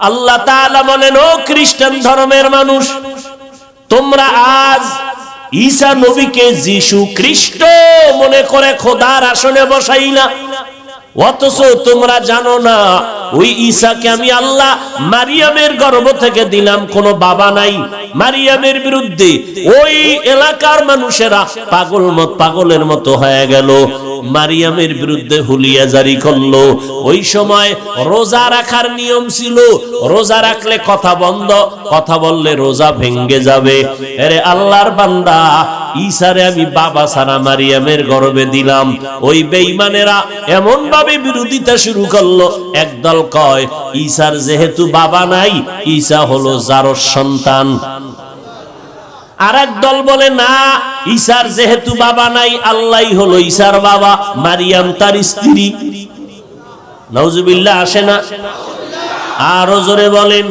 আল্লাহ তাআলা বলেন, ও খ্রিস্টান ধর্মের মানুষ, তোমরা আজ ঈসা নবীকে যিশু খ্রিস্ট মনে করে খোদার আসনে বসাইলা, অথচ তোমরা জানো না ওই ঈসাকে আমি আল্লাহ মারিয়ামের গর্ভ থেকে দিলাম, কোনো বাবা নাই। মারিয়ামের বিরুদ্ধে ওই এলাকার মানুষেরা পাগলের মতো হয়ে গেল, মারিয়ামের বিরুদ্ধে হুলিয়া জারি করলো। ওই সময় রোজা রাখার নিয়ম ছিল, রোজা রাখলে কথা বন্ধ, কথা বললে রোজা ভেঙ্গে যাবে। আরে আল্লাহর বান্দা, ঈসারে আমি বাবা সারা মারিয়ামের গর্ভে দিলাম। ওই বেঈমানেরা এমন ভাবে বিরোধিতা শুরু করলো, একদল কয় ঈসার যেহেতু বাবা নাই, ঈসা হলো জারস সন্তান। আর এক দল বলে না, ঈসার যেহেতু বাবা নাই, আল্লাহই হলো ঈসার বাবা, মারিয়াম তার স্ত্রী। নাউজুবিল্লাহ আসে না? আরো জোরে বলেন।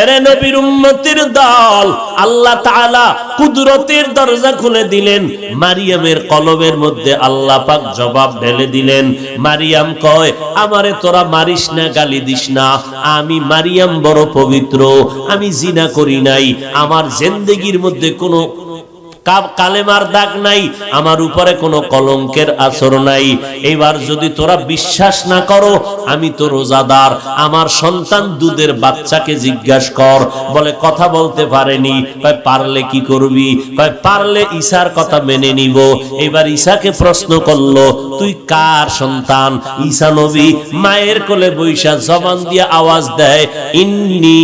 এরে নবীর উম্মতের দল, আল্লাহ তাআলা কুদরতের দরজা খুলে দিলেন, মারিয়ামের কলবের মধ্যে আল্লাহ পাক জবাব ঢেলে দিলেন। মারিয়াম কয়, আমারে তোরা মারিস না, গালি দিস না, আমি মারিয়াম বড় পবিত্র, আমি জিনা করি নাই, আমার জিন্দেগির মধ্যে কোনো কালেমার দাগ নাই, আমার উপরে কোনো কলঙ্কের আসর নাই। এবার যদি তোরা বিশ্বাস না করো, আমি তো রোজাদার, আমার সন্তান দুধের বাচ্চাকে জিজ্ঞাসা কর, বলে কথা বলতে পারেনি, কয় পারলে কি করবি, কয় পারলে ঈসার কথা মেনে নিব। এবার ঈসাকে প্রশ্ন করলো, তুই কার সন্তান? ঈসা নবী মায়ের কোলে বৈশা জবান দিয়ে আওয়াজ দেয়, ইন্নী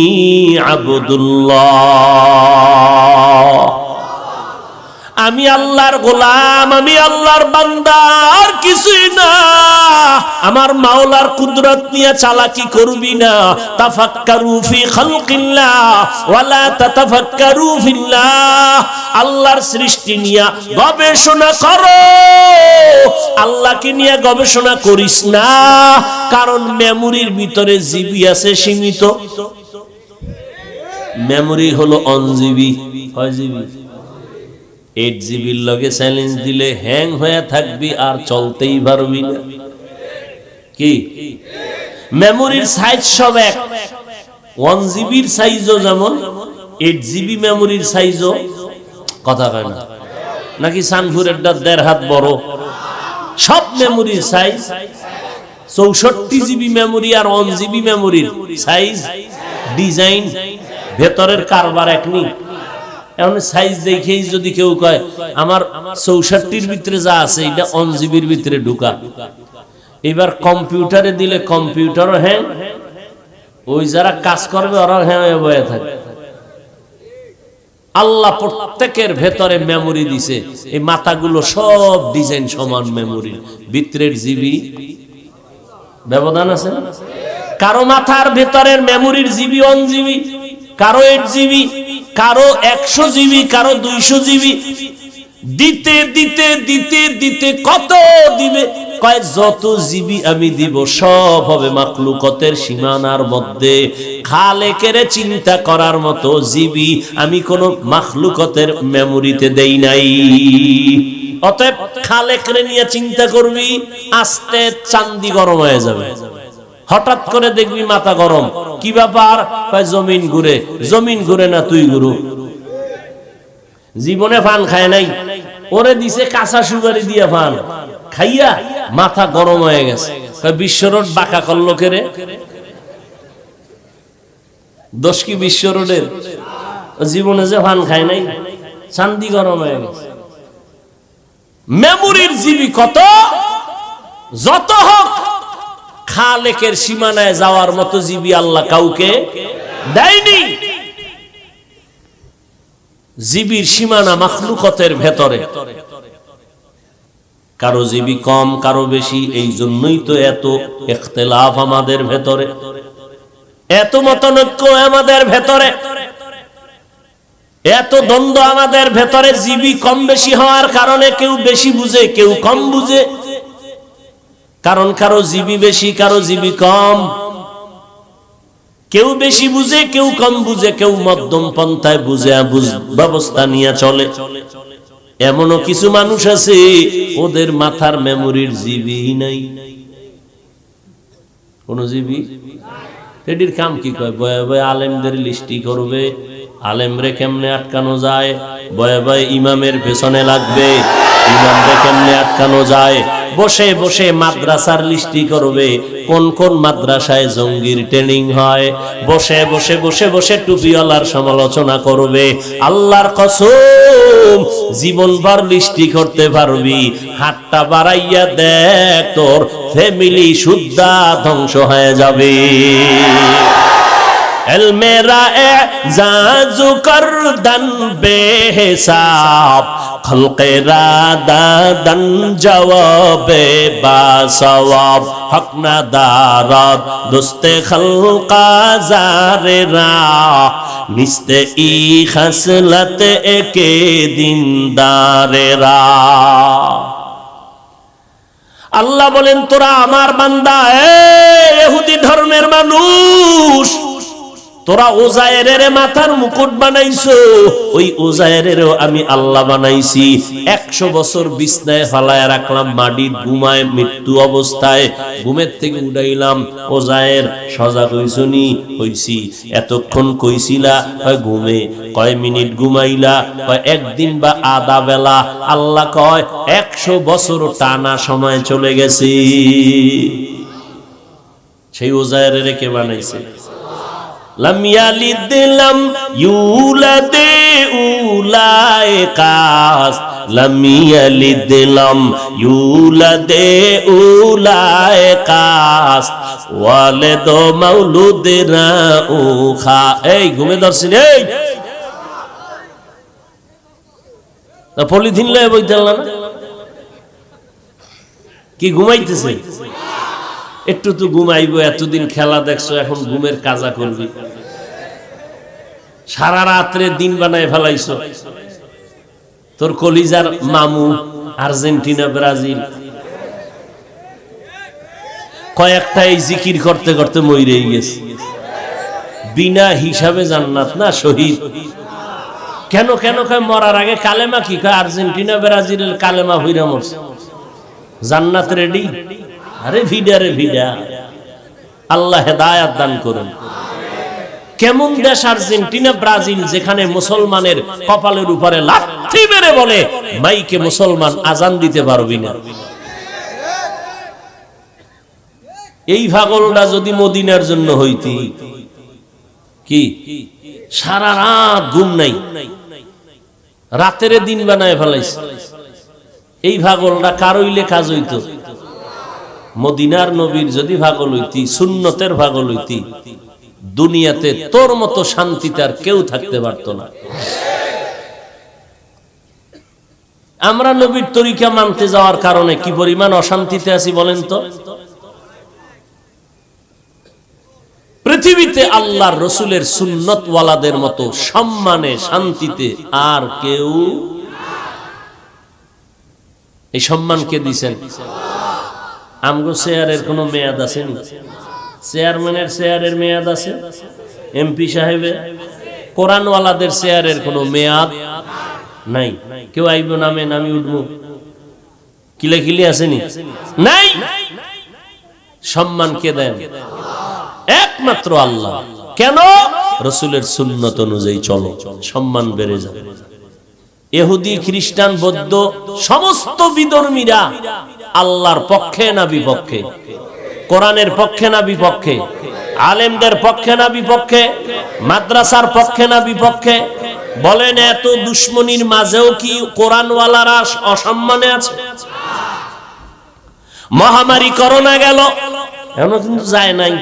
আবদুল্লাহ, আমি আল্লাহর গোলাম, আমি আল্লাহর বান্দা, আর কিছুই না। আমার মাওলার কুদরত নিয়ে চালাকি করবি না। তাফাক্কারু ফি খালকিল্লাহ ওয়ালা তাতাফাক্কারু ফিল্লাহ, আল্লাহর সৃষ্টি নিয়ে গবেষণা করো, আল্লাহকে নিয়ে গবেষণা করিস না। কারণ মেমোরির ভিতরে জিবি আছে সীমিত, মেমোরি হলো অনজিবি। হয় জিবি 8 জিবির লগে চ্যালেঞ্জ দিলে হ্যাং হয়ে থাকবি, আর চলতেই পারবি না। কি মেমোরির সাইজ সব এক, 1 জিবির সাইজও যেমন, 8 জিবি মেমোরির সাইজও কথা কয় না নাকি? সানফুরেরটা 1.5 হাত বড়, সব মেমোরির সাইজ 64 জিবি মেমোরি আর 1 জিবি মেমোরির সাইজ, ডিজাইন, ভেতরের কারবার এক নি। এখন সাইজ দেখেই যদি কেউ কয় আমার 64-র ভিতরে যা আছে এটা 1 জিবির ভিতরে ঢুকা, এবার কম্পিউটারে দিলে কম্পিউটারও হ্যাং, ওই যারা কাজ করবে ওরা হ্যাং হয়ে বয়ে থাকে। আল্লাহ প্রত্যেকের ভেতরে মেমোরি দিছে, এই মাথাগুলো সব ডিজাইন সমান, মেমোরি ভিতরের জিবি ব্যবধান আছে। কারো মাথার ভেতরের মেমোরির জিবি 1 জিবি, কারো 8 জিবি, কারো 100 জিবি, কারো 200 জিবি। দিতে দিতে দিতে দিতে কত দিবে? কয় যত জিবি আমি দিব সব হবে মাখলুকতের সীমানার মধ্যে। খালেকের চিন্তা করার মতো জিবি আমি কোন মাখলুকতের মেমোরিতে দেই নাই। অতএব খালেকরে নিয়ে চিন্তা করবি, আস্তে চান্দি গরম হয়ে যাবে। হঠাৎ করে দেখবি মাথা গরম, কি ব্যাপার? জমিন ঘুরে। জমিন ঘুরে না, তুই ঘুরু। জীবনে ফান খায় নাই, ওরে দিছে কাঁচা সুপারি দিয়ে ফান খাইয়া মাথা গরম হয়ে গেছে। বিশ্ব রোড বাঁকা করলো কেরে? দোষ কি বিশ্ব রোডের? জীবনে যে ফান খায় নাই, চান্দি গরম হয়ে গেছে। মেমোরির জিবি কত? যত হোক খালেকের সীমানায় যাওয়ার মতো জিবি আল্লাহ কাউকে দেয়নি। জিবির সীমানা মাখলুকতের ভেতরে, কারো জিবি কম, কারো বেশি। এই জন্যই তো এত ইখতিলাফ আমাদের ভেতরে, এত মতনৈক্য আমাদের ভেতরে, এত দ্বন্দ্ব আমাদের ভেতরে। জিবি কম বেশি হওয়ার কারণে কেউ বেশি বুঝে, কেউ কম বুঝে। কারণ কারো জিবি বেশি, কারো জিবি কম। কেউ বেশি বুঝে, কেউ কম বুঝে, কেউ মধ্যম পন্থায় বুঝে ব্যবস্থা নিয়ে চলে। এমনও কিছু মানুষ আছে ওদের মাথার মেমোরির জিবি নাই, কোন জিবি। এটির কাম কি কয়? বয়ে বয়ে আলেমদের লিস্টি করবে, আলেমরে কেমনে আটকানো যায়, বয়ে বয়ে ইমামের পেছনে লাগবে, ইমামরে কেমনে আটকানো যায়, বসে বসে মাদ্রাসার লিস্টি করবে, কোন কোন মাদ্রাসায় জঙ্গির ট্রেনিং হয়, বসে বসে বসে বসে টুপিওয়ালার সমালোচনা করবে। আল্লাহর কসম, জীবনভর লিস্টি করতে পারবি, হাতটা বাড়াইয়া দেখ, তোর ফ্যামিলি সুদ্ধা ধ্বংস হয়ে যাবে। মেরা এজাজু করদন বেহিসাব, খলকেরা দাদন জওয়াবে বাসওয়াব, হক না দারাত দোস্তে খলকা জারেরা, নিস্তে ই খসলত একে দিনদারেরা। আল্লাহ বলেন, তোরা আমার বান্দা, ইহুদি ধর্মের মানুষ, তোরা উজায়েরের মাথার মুকুট বানাইছো, ওই উজায়েরেরও আমি আল্লাহ বানাইছি। 100 বছর বিছনায় ফালায় রাখলাম, মাটির ঘুমায় মৃত্যু অবস্থায়, ঘুমের থেকে উঠাইলাম। উজায়ের সজাগ হইছনি? হইছি। এতক্ষণ কইছিলা? কয় ঘুমে। কয় মিনিট ঘুমাইলা? কয় একদিন বা আধা বেলা। আল্লাহ কয় 100 বছর টানা সময় চলে গেছে। সেই উজায়েরের কে বানাইছে? লাম ইয়ালিদ লাম ইউলাদ উলাইকাস, লাম ইয়ালিদ লাম ইউলাদ উলাইকাস, ওয়ালিদ মাউলুদরা উখা। এই ঘুমে ধরছেন? এই পলিথিন লয়ে বইতেন না কি? ঘুমাইতেছে? একটু তো ঘুমাইবো, এতদিন খেলা দেখছো, এখন ঘুমের কাজা করবি। সারা রাত্রে দিন বানায় ফেলাইছো। তোর কলিজার মামু আর্জেন্টিনা ব্রাজিল কয়েকটা এই জিকির করতে করতে মইরেই গেছে। বিনা হিসাবে জান্নাত না শহীদ। কেন কেন কয় মরার আগে কালেমা কি কয়? আর্জেন্টিনা ব্রাজিলের কালেমা হইরা মরছে, জান্নাত রেডি। আরে ভিডা রে ভিডা, আল্লাহ হেদায়াত দান করুন। কেমন দেশ আর্জেন্টিনা ব্রাজিল, যেখানে মুসলমানের কপালের উপরে লাথি মেরে বলে মাইকে মুসলমান আজান দিতে পারবি না। এই পাগলটা যদি মদিনার জন্য হইতি, কি সারা রাত ঘুম নাই, রাতের দিন বানায় ফেলাইছে। এই পাগলটা কারইলে কাজ হইতো? মদিনার নবীর যদি পাগল হইতি, সুন্নতের পাগল হইতি, দুনিয়াতে তোর মতো শান্তিতে আর কেউ থাকতে পারত না। আমরা নবীর তরিকা মানতে যাওয়ার কারণে কি পরিমাণ অশান্তিতে আছি বলেন তো? পৃথিবীতে আল্লাহর রসুলের সুন্নত ওয়ালাদের মতো সম্মানে শান্তিতে আর কেউ। এই সম্মান কে দিছেন? আমগো চেয়ারের কোনো মেয়াদ আছে? চেয়ারম্যানের চেয়ারের মেয়াদ আছে? এমপি সাহেবের? কোরআনওয়ালাদের চেয়ারের কোনো মেয়াদ নাই। কেউ আইব নামে নামি উঠবো, কিলে কিলে আসেনি? নাই। সম্মান কে দেন? একমাত্র আল্লাহ। কেন? রসুলের সুন্নত অনুযায়ী চলো, সম্মান বেড়ে যাবে। ইহুদি, খ্রিস্টান, বৌদ্ধ সমস্ত বিধর্মীরা আল্লাহর পক্ষে না বিপক্ষে? কোরআনের পক্ষে না বিপক্ষে? আলেমদের পক্ষে না বিপক্ষে? মাদ্রাসার পক্ষে না বিপক্ষে? বলেন, এত দুশ্মনীর মাঝেও কি কোরআনওয়ালারা অসম্মানে আছে? মহামারী করোনা গেল, এখনো কিন্তু যায় নাই।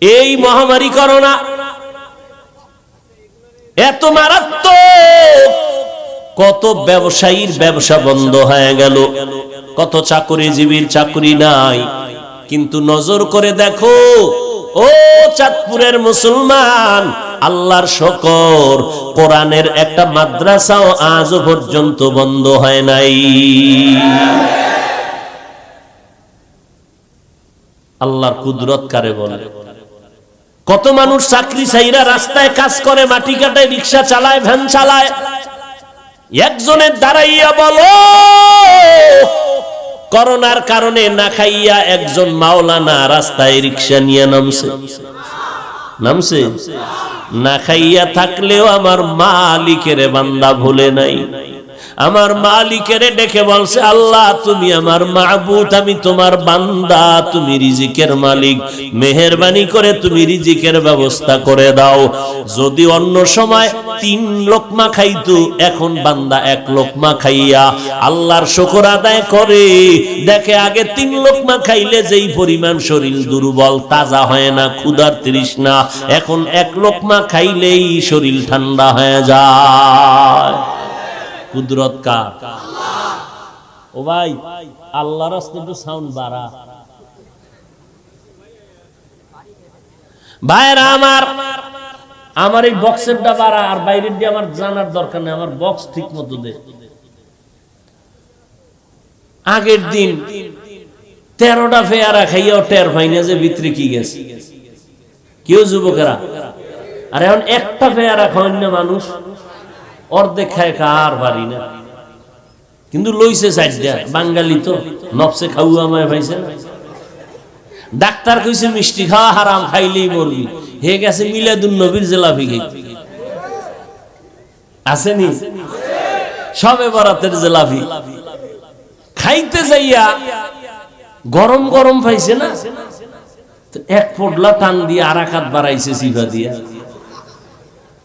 এই মহামারী করোনা এত মারাত্মক, কত ব্যবসায়ীর ব্যবসা বন্ধ হয়ে গেল, কত চাকরিজীবীর চাকরি নাই। কিন্তু নজর করে দেখো, ও চাঁদপুরের মুসলমান, আল্লাহর শুকর, কোরআনের একটা মাদ্রাসাও আজও পর্যন্ত বন্ধ হয় নাই। আল্লাহর কুদরত কারে বলে? কত মানুষ চাকরি চাইরা রাস্তায় কাজ করে, মাটি কাটায়, রিক্সা চালায়, ভ্যান চালায়। একজনের দাঁড়াইয়া বলো, করোনার কারণে না খাইয়া একজন মাওলানা রাস্তায় রিক্সা নিয়ে নামছে না খাইয়া থাকলেও আমার মালিকের বান্দা ভুলে নাই। আমার মালিকের ডেকে বলছে, আল্লাহ তুমি আমার মাবুদ, আমি তোমার বান্দা, তুমি রিজিকের মালিক, মেহেরবানি করে তুমি রিজিকের ব্যবস্থা করে দাও। যদি অন্য সময় 3 লোকমা খাইতো, এখন বান্দা 1 লোকমা খাইয়া আল্লাহর শুকর আদায় করে। দেখে আগে 3 লোকমা খাইলে যেই পরিমাণ শরীর দুর্বল, তাজা হয় না, ক্ষুধার তৃষ্ণা, এখন 1 লোকমা খাইলেই শরীর ঠান্ডা হয়ে যায়। কুদরত কার? ও ভাই, আল্লাহর রাস্তায় একটু সাউন্ড বাড়া। ভাইরা আমার এই বক্সেরটা বাড়া, আর বাইরের দিয়ে আমার জানার দরকার নেই, আমার বক্স ঠিক মতো দে। আগের দিন 13টা ফেয়ারা খাইয়াও টের পাই না যে ভিতরে কি গেছে। কেউ যুবকেরা, আর এখন একটা ফেয়ারা খাওয়ান না মানুষ, অর্ধেক খায় কার বাড়ি না, কিন্তু লইছে 4টা। বাঙালি তো নফসে খাওয়া আমায় পাইছে না। ডাক্তার কইছে মিষ্টি খাওয়া হারাম, খাইলেই মরবি। হে গেছে মিলাদুন নবীর জিলাপি খাইতে, আসেনি সবে বরাতের জিলাপি খাইতে যাইয়া গরম গরম পাইছে না, তো 1 পোটলা টান দিয়ে আর 1 হাত বাড়াইছে সিফা দিয়া।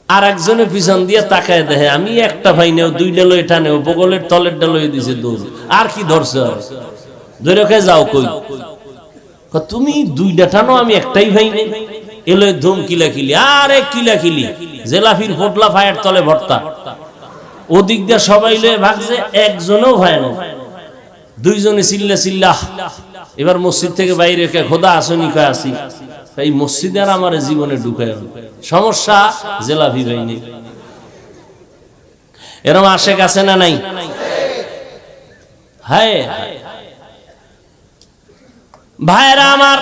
আর একজনের পিছন দিয়ে তাকায় দেখে আমি একটা ভাই নেও, 2টা লই টানেও, বগলের তলেরটা লই দিছে দৌড়। আর কি ধরছে? ধরে কে যাও কই? তুমি 2টা টানো, আমি একটাই ভাই নেই। এলো ধুম কিলাকিলি, আরে কিলাকিলি, জেলাফির পোটলা ফায়ার তলে ভর্তা। ওদিক দিয়ে সবাই লয়ে ভাগছে, একজনও হয় না। 2 জনে চিল্লা। এবার মসজিদ থেকে বাইরে কে খোদা আসনি কয় আসি। এই মসজিদে আর আমার জীবনে ঢুকায় সমস্যা, জেলাফি ভাই নেই। এরকম আশেক আছে না নাই? হায় ভাইরা আমার,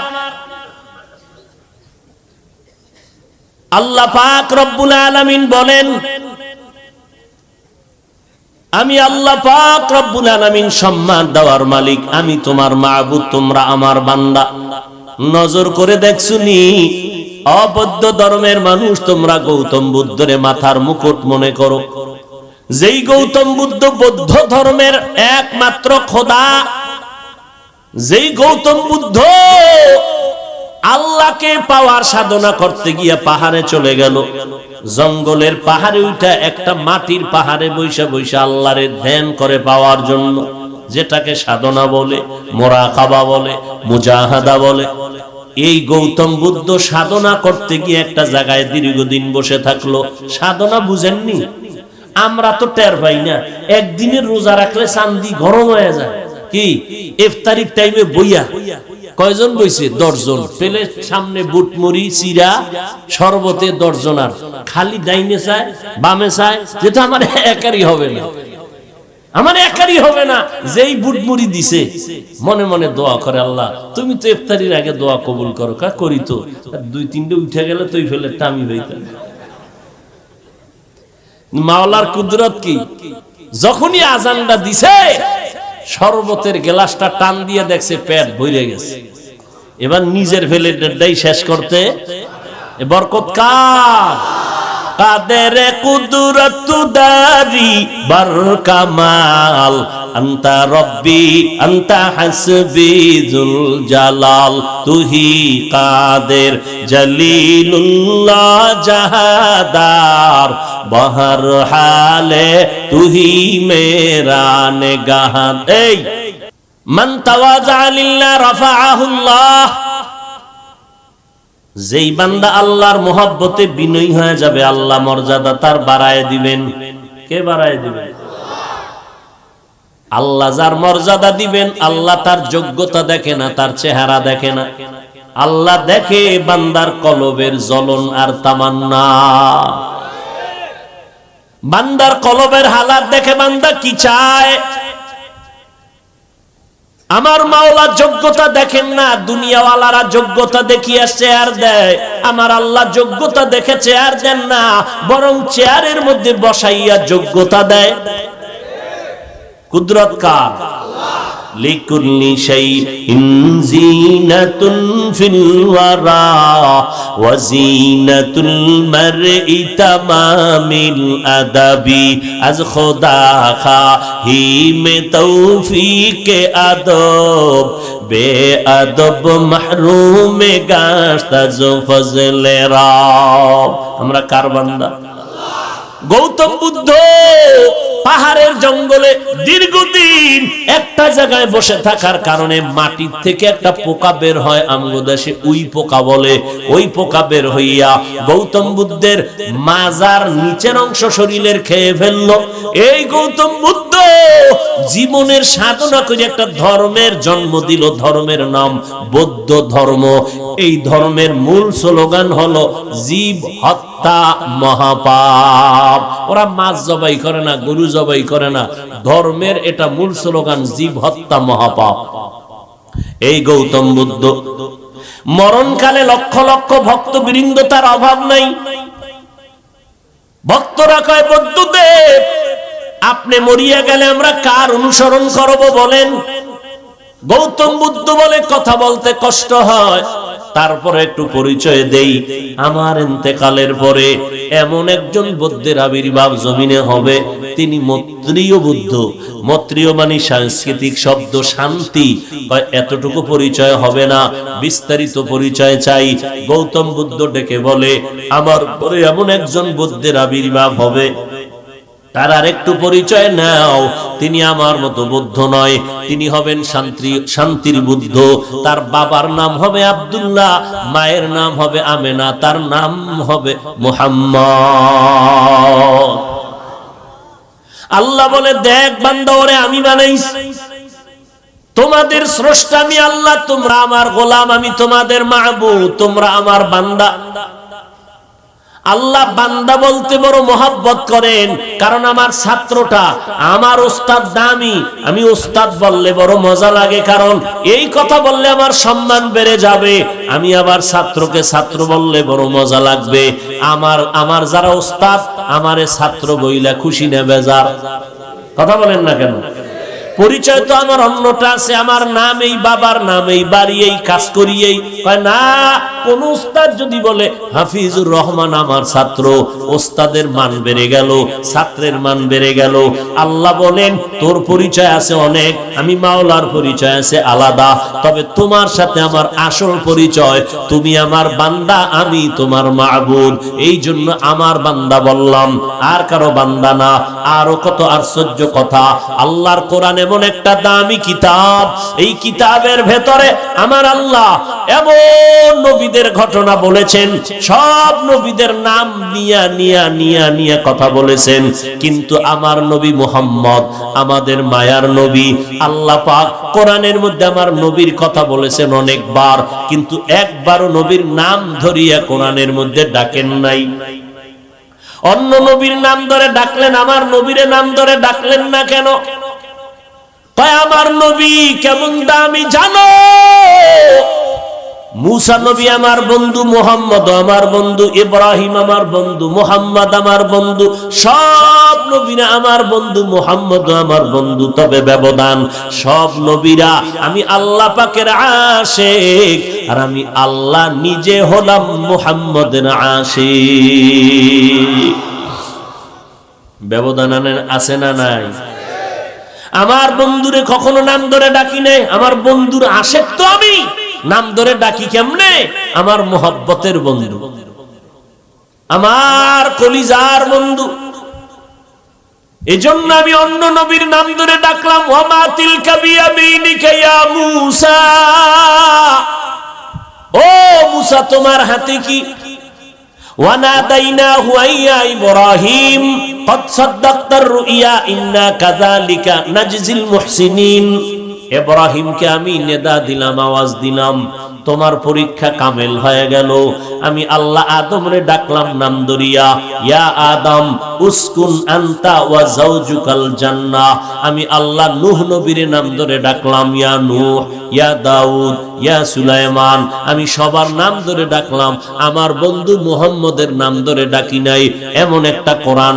আল্লাহ পাক রব্বুল আলামিন বলেন, আমি আল্লাহ পাক রব্বুল আলামিন সম্মান দেওয়ার মালিক, আমি তোমার মাবুদ, তোমরা আমার বান্দা। নজর করে দেখছুনি অবদ্ধ ধর্মের মানুষ, তোমরা গৌতম বুদ্ধরে মাথার মুকুট মনে করো। যেই গৌতম বুদ্ধ বৌদ্ধ ধর্মের একমাত্র খোদা, যেই গৌতম বুদ্ধ আল্লাহকে পাওয়ার সাধনা করতে গিয়ে পাহাড়ে চলে গেল, জঙ্গলের পাহাড়ে উঠা একটা মাটির পাহাড়ে বৈশা বৈশা আল্লাহরে ধ্যান করে পাওয়ার জন্য, যেটাকে সাধনা বলে, মোরাকাবা বলে, মুজাহাদা বলে। এই গৌতম বুদ্ধ সাধনা করতে গিয়ে একটা জায়গায় দীর্ঘদিন বসে থাকলো। সাধনা বুঝেননি? আমরা তো টের পাই না। একদিনের রোজা রাখলে চান্দি গরম হয়ে যায়। কি ইফতারির টাইমে বইয়া কয়জন বইছে? 10 জন। পেলে সামনে বুটমুড়ি চিরা শরবতে 10 জন, আর খালি ডাইনে চায় বামে চায়, যেটা আমার একারই হবে না, আমার একারই হবে না। যেই বুটমুড়ি দিছে মনে মনে দোয়া করে, আল্লাহ তুমি তো ইফতারির আগে দোয়া কবুল করো। কা করি তো, 2-3টে উঠে গেলে তুই ফেলে টামি হইতাম। মাওলার কুদরত কি, যখনই আজানটা দিছে শরবতের গ্লাসটা টান দিয়ে দেখছে পেট ভরে গেছে। এবার নিজের ফেলেটাই শেষ করতে বরকত কার? কাদের কুদরত দারি বরকামাল, আনতা রব্বি আনতা হাসবি যুল জালাল, তুহি কাদের জলিলুল্লাহ জাহাদার, বহর হালে তুহি মেরা নিগাহান। এই মান তাওয়াজা লিল্লাহ রাফাআহুল্লাহ, যেই বান্দা আল্লাহর মহব্বতে বিনয়ী হয়ে যাবে, আল্লাহ মর্যাদা তার বাড়ায় দিবেন। কে বাড়ায় দিবেন? আল্লাহ যার মর্যাদা দিবেন, আল্লাহ তার যোগ্যতা দেখে না, তার চেহারা দেখে না। আল্লাহ দেখে বান্দার কলবের জ্বলন আর তামান্না। বান্দার কলবের হালাত দেখে বান্দা কি চায়। আমার মাওলা যোগ্যতা দেখেন না, দুনিয়াওয়ালারা যোগ্যতা দেখিয়ে চেয়ার দেয়। আমার আল্লাহ যোগ্যতা দেখে চেয়ার দেন না, বরং চেয়ারের মধ্যে বসাইয়া যোগ্যতা দেয়। কুদরত কার? লিকুল্লি শাইইন জিনাতুন ফিল ওয়ারা ওয়া জিনাতুল মারই তামামিল আদাবি আজ খোদা খাহি মে তৌফিকে আদব বেআদব মাহরুমে গাশতাজ ফজলে রব। আমরা কার বান্দা? গৌতম বুদ্ধ পাহাড়ের জঙ্গলে দীর্ঘদিন একটা জায়গায় বসে থাকার কারণে মাটির থেকে একটা পোকা বের হয়, আমগো দেশে উই পোকা বলে। ওই পোকা বের হইয়া গৌতম বুদ্ধের মাজার নিচের অংশ শরীরের খেয়ে ফেললো। এই গৌতম বুদ্ধ জীবনের সাধনা করে একটা ধর্মের জন্ম দিল, ধর্মের নাম বৌদ্ধ ধর্ম। এই ধর্মের মূল স্লোগান হলো জীব হত্যা মহাপাপ। ওরা মাছ জবাই করে না, গরু জবাই করে না, ধর্মের এটা মূল স্লোগান জীব হত্যা মহাপাপ। এই গৌতম বুদ্ধ মরণকালে লক্ষ লক্ষ ভক্ত বৃন্দ, তার অভাব নাই। ভক্তরা কয় বুদ্ধদেব আপনি মরিয়া গেলে আমরা কার অনুসরণ করব বলেন? গৌতম বুদ্ধ বলে কথা বলতে কষ্ট হয়, তারপরে একটু পরিচয় দেই। আমার ইন্তেকালের পরে এমন একজন বুদ্ধের আবির্ভাব জমিনে হবে, তিনি মৈত্রীয় বুদ্ধ। মৈত্রীয় মানে সাংস্কৃতিক শব্দ শান্তি। এতটুকু পরিচয় হবে না, বিস্তারিত পরিচয় চাই। গৌতম বুদ্ধ ডেকে বলে আমার পরে এমন একজন বুদ্ধের আবির্ভাব হবে, তার আর একটু পরিচয় নাও। তিনি আমার মতো বুদ্ধ নয়, তিনি হবেন শান্তির বুদ্ধ। তার বাবার নাম হবে আব্দুল্লাহ, মায়ের নাম হবে আমেনা, তার নাম হবে মুহাম্মদ। আল্লাহ বলে দেখ বান্দা, ওরে আমি বানাইছি, তোমাদের স্রষ্টা আমি আল্লাহ, তোমরা আমার গোলাম, আমি তোমাদের মাহবুব, তোমরা আমার বান্দা। আল্লাহ বান্দা বলতে বড় মহব্বত করেন, কারণ আমার ছাত্রটা আমার ওস্তাদ দামি, আমি ওস্তাদ বললে বড় মজা লাগে, কারণ এই কথা বললে আমার সম্মান বেড়ে যাবে। আমি আবার ছাত্রকে ছাত্র বললে বড় মজা লাগবে। আমার যারা ওস্তাদ আমারে ছাত্র বইলা খুশি নেবে যার। কথা বলেন না কেন? পরিচয় তো আমার অন্যটা আছে, আমার নাম এই, বাবার নাম এই, বাড়ি এই, কাজ করি এই। না, কোন উস্তাদ যদি বলে হাফিজুর রহমান আমার ছাত্র, ওস্তাদের মান বেড়ে গেল, ছাত্রের মান বেড়ে গেল। আল্লাহ বলেন তোর পরিচয় আছে অনেক, আমি মাওলার পরিচয় আছে আলাদা, তবে তোমার সাথে আমার আসল পরিচয়, তুমি আমার বান্দা, আমি তোমার মাবুদ। এই জন্য আমার বান্দা বললাম, আর কারো বান্দা না। আরো কত আশ্চর্য কথা। আল্লাহর কোরআন এমন একটা দামি কিতাব, এই কিতাবের ভেতরে আমার আল্লাহ এমন নবীদের ঘটনা বলেছেন, সব নবীদের নাম নিয়া কথা বলেছেন, কিন্তু আমার নবী মুহাম্মদ আমাদের মায়ার নবী, আল্লাহ পাক কোরআনের মধ্যে আমার নবীর কথা বলেছেন অনেকবার, কিন্তু একবারও নবীর নাম ধরিয়া কোরআনের মধ্যে ডাকেন নাই। অন্য নবীর নাম ধরে ডাকলেন, আমার নবীর নাম ধরে ডাকলেন না কেন? কয় আমার নবী কেমন দামি জানো? মুসা নবী আমার বন্ধু, মুহাম্মদ আমার বন্ধু, ইব্রাহিম আমার বন্ধু, মুহাম্মদ আমার বন্ধু, সব নবীরা আমার বন্ধু, মুহাম্মদ আমার বন্ধু। তবে ব্যবধান, সব নবীরা আমি আল্লাহ পাকের আশিক, আর আমি আল্লাহ নিজে হলাম মুহাম্মদের আশিক। ব্যবধান আছে না নাই? আমার বন্ধুরে কখনো নাম ধরে ডাকি নাই, আমার বন্ধুর আশিক তো আমি, নাম ধরে ডাকি কেমনে? আমার মোহব্বতের বন্ধু, আমার কলিজার বন্ধু। এজন্য আমি অন্য নবীর নাম ধরে ডাকলাম, ওয়া মা তিলকা বিয়ামিনিকা ইয়া মূসা, ও মূসা তোমার হাতে কি? ওয়া নাদাইনাহু ইয়া ইব্রাহিম قد صدقت الرؤيا إنا كذلك نجزي المحسنين। ইব্রাহিমকে আমি নেদা দিলাম, আওয়াজ দিলাম, তোমার পরীক্ষা কামেল হয়ে গেল। আমি আল্লাহ আদমরে ডাকলাম নাম ধরিয়া, ইয়া আদম উসকুন আনতা ওয়া যাওজুকাল জান্নাহ। আমি আল্লাহ নূহ নবীর নাম ধরে ডাকলাম, ইয়া নূহ, ইয়া দাউদ, ইয়া সুলাইমান, আমি সবার নাম ধরে ডাকলাম, আমার বন্ধু মুহাম্মদের নাম ধরে ডাকি নাই। এমন একটা কোরআন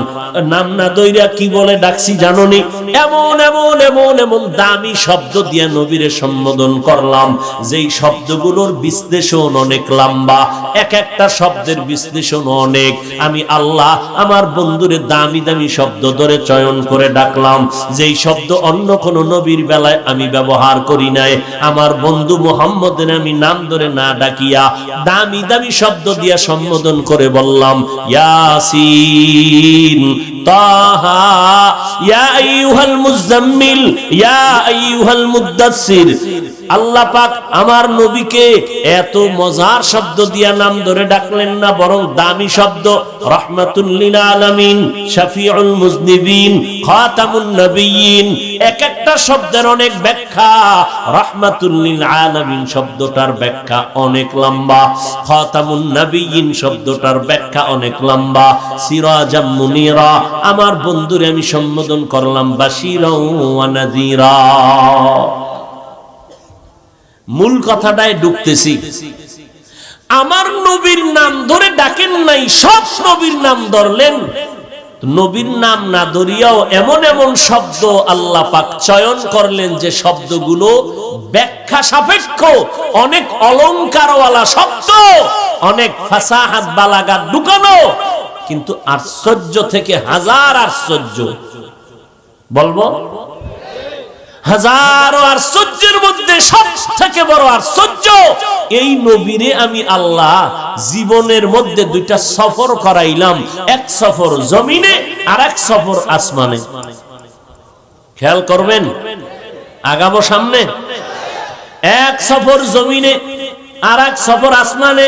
নাম না দইরা কি বলে ডাকছি জানোনি? এমন এমন এমন এমন দামি শব্দ দিয়ে নবীরে সম্বোধন করলাম, যেই শব্দগুলোর বিশ্লেষণ অনেক লম্বা, এক একটা শব্দের বিশ্লেষণ অনেক। আমি আল্লাহ আমার বন্ধুরে দামি দামি শব্দ ধরে চয়ন করে ডাকলাম, যেই শব্দ অন্য কোন নবীর বেলায় আমি ব্যবহার করি নাই। আমার বন্ধু মুহাম্মদের আমি নাম ধরে না ডাকিয়া দামি দামি শব্দ দিয়া সম্বোধন করে বললাম, ইয়াসিন, তাহা, ইয়া আইয়ুহাল মুজাম্মিল, ইয়া আইয়ুহাল মুদ্দাসসির। আল্লাহ পাক আমার নবীকে এত মজার শব্দ দিয়া নাম ধরে ডাকলেন না, বরং দামি শব্দ রাহমাতুল লিল আলামিন, শাফিউল মুজনিবিন, খাতামুন নবিয়্যিন। এক একটা শব্দের অনেক ব্যাখ্যা। রাহমাতুল লিল আলামিন শব্দটার ব্যাখ্যা অনেক লম্বা, খাতামুন নবিয়্যিন শব্দটার ব্যাখ্যা অনেক লম্বা। সিরাজাম মুনিরা, আমার বন্ধুরে আমি সম্বোধন করলাম বাশীরা ওয়া নাযীরা। মূল কথাটায় ঢুকতেছি। আমার নবীর নাম ধরে ডাকেন নাই, সব নবীর নাম ধরলেন। নবীর নাম না ধরিয়াও এমন এমন শব্দ আল্লাহ পাক চয়ন করলেন যে শব্দগুলো ব্যাখ্যা সাপেক্ষ, অনেক অলংকারওয়ালা শব্দ, অনেক ফাসাহাত বালাগাত ঢুকানো। কিন্তু আশ্চর্য থেকে হাজার আশ্চর্য, বলবো হাজারো আশ্চর্যের মধ্যে সব থেকে বড় আশ্চর্য, এই নবীরে আমি আল্লাহ জীবনের মধ্যে দুইটা সফর করাইলাম, এক সফর জমিনে আর এক সফর আসমানে। খেয়াল করবেন, আগাবো সামনে। এক সফর জমিনে আর এক সফর আসমানে।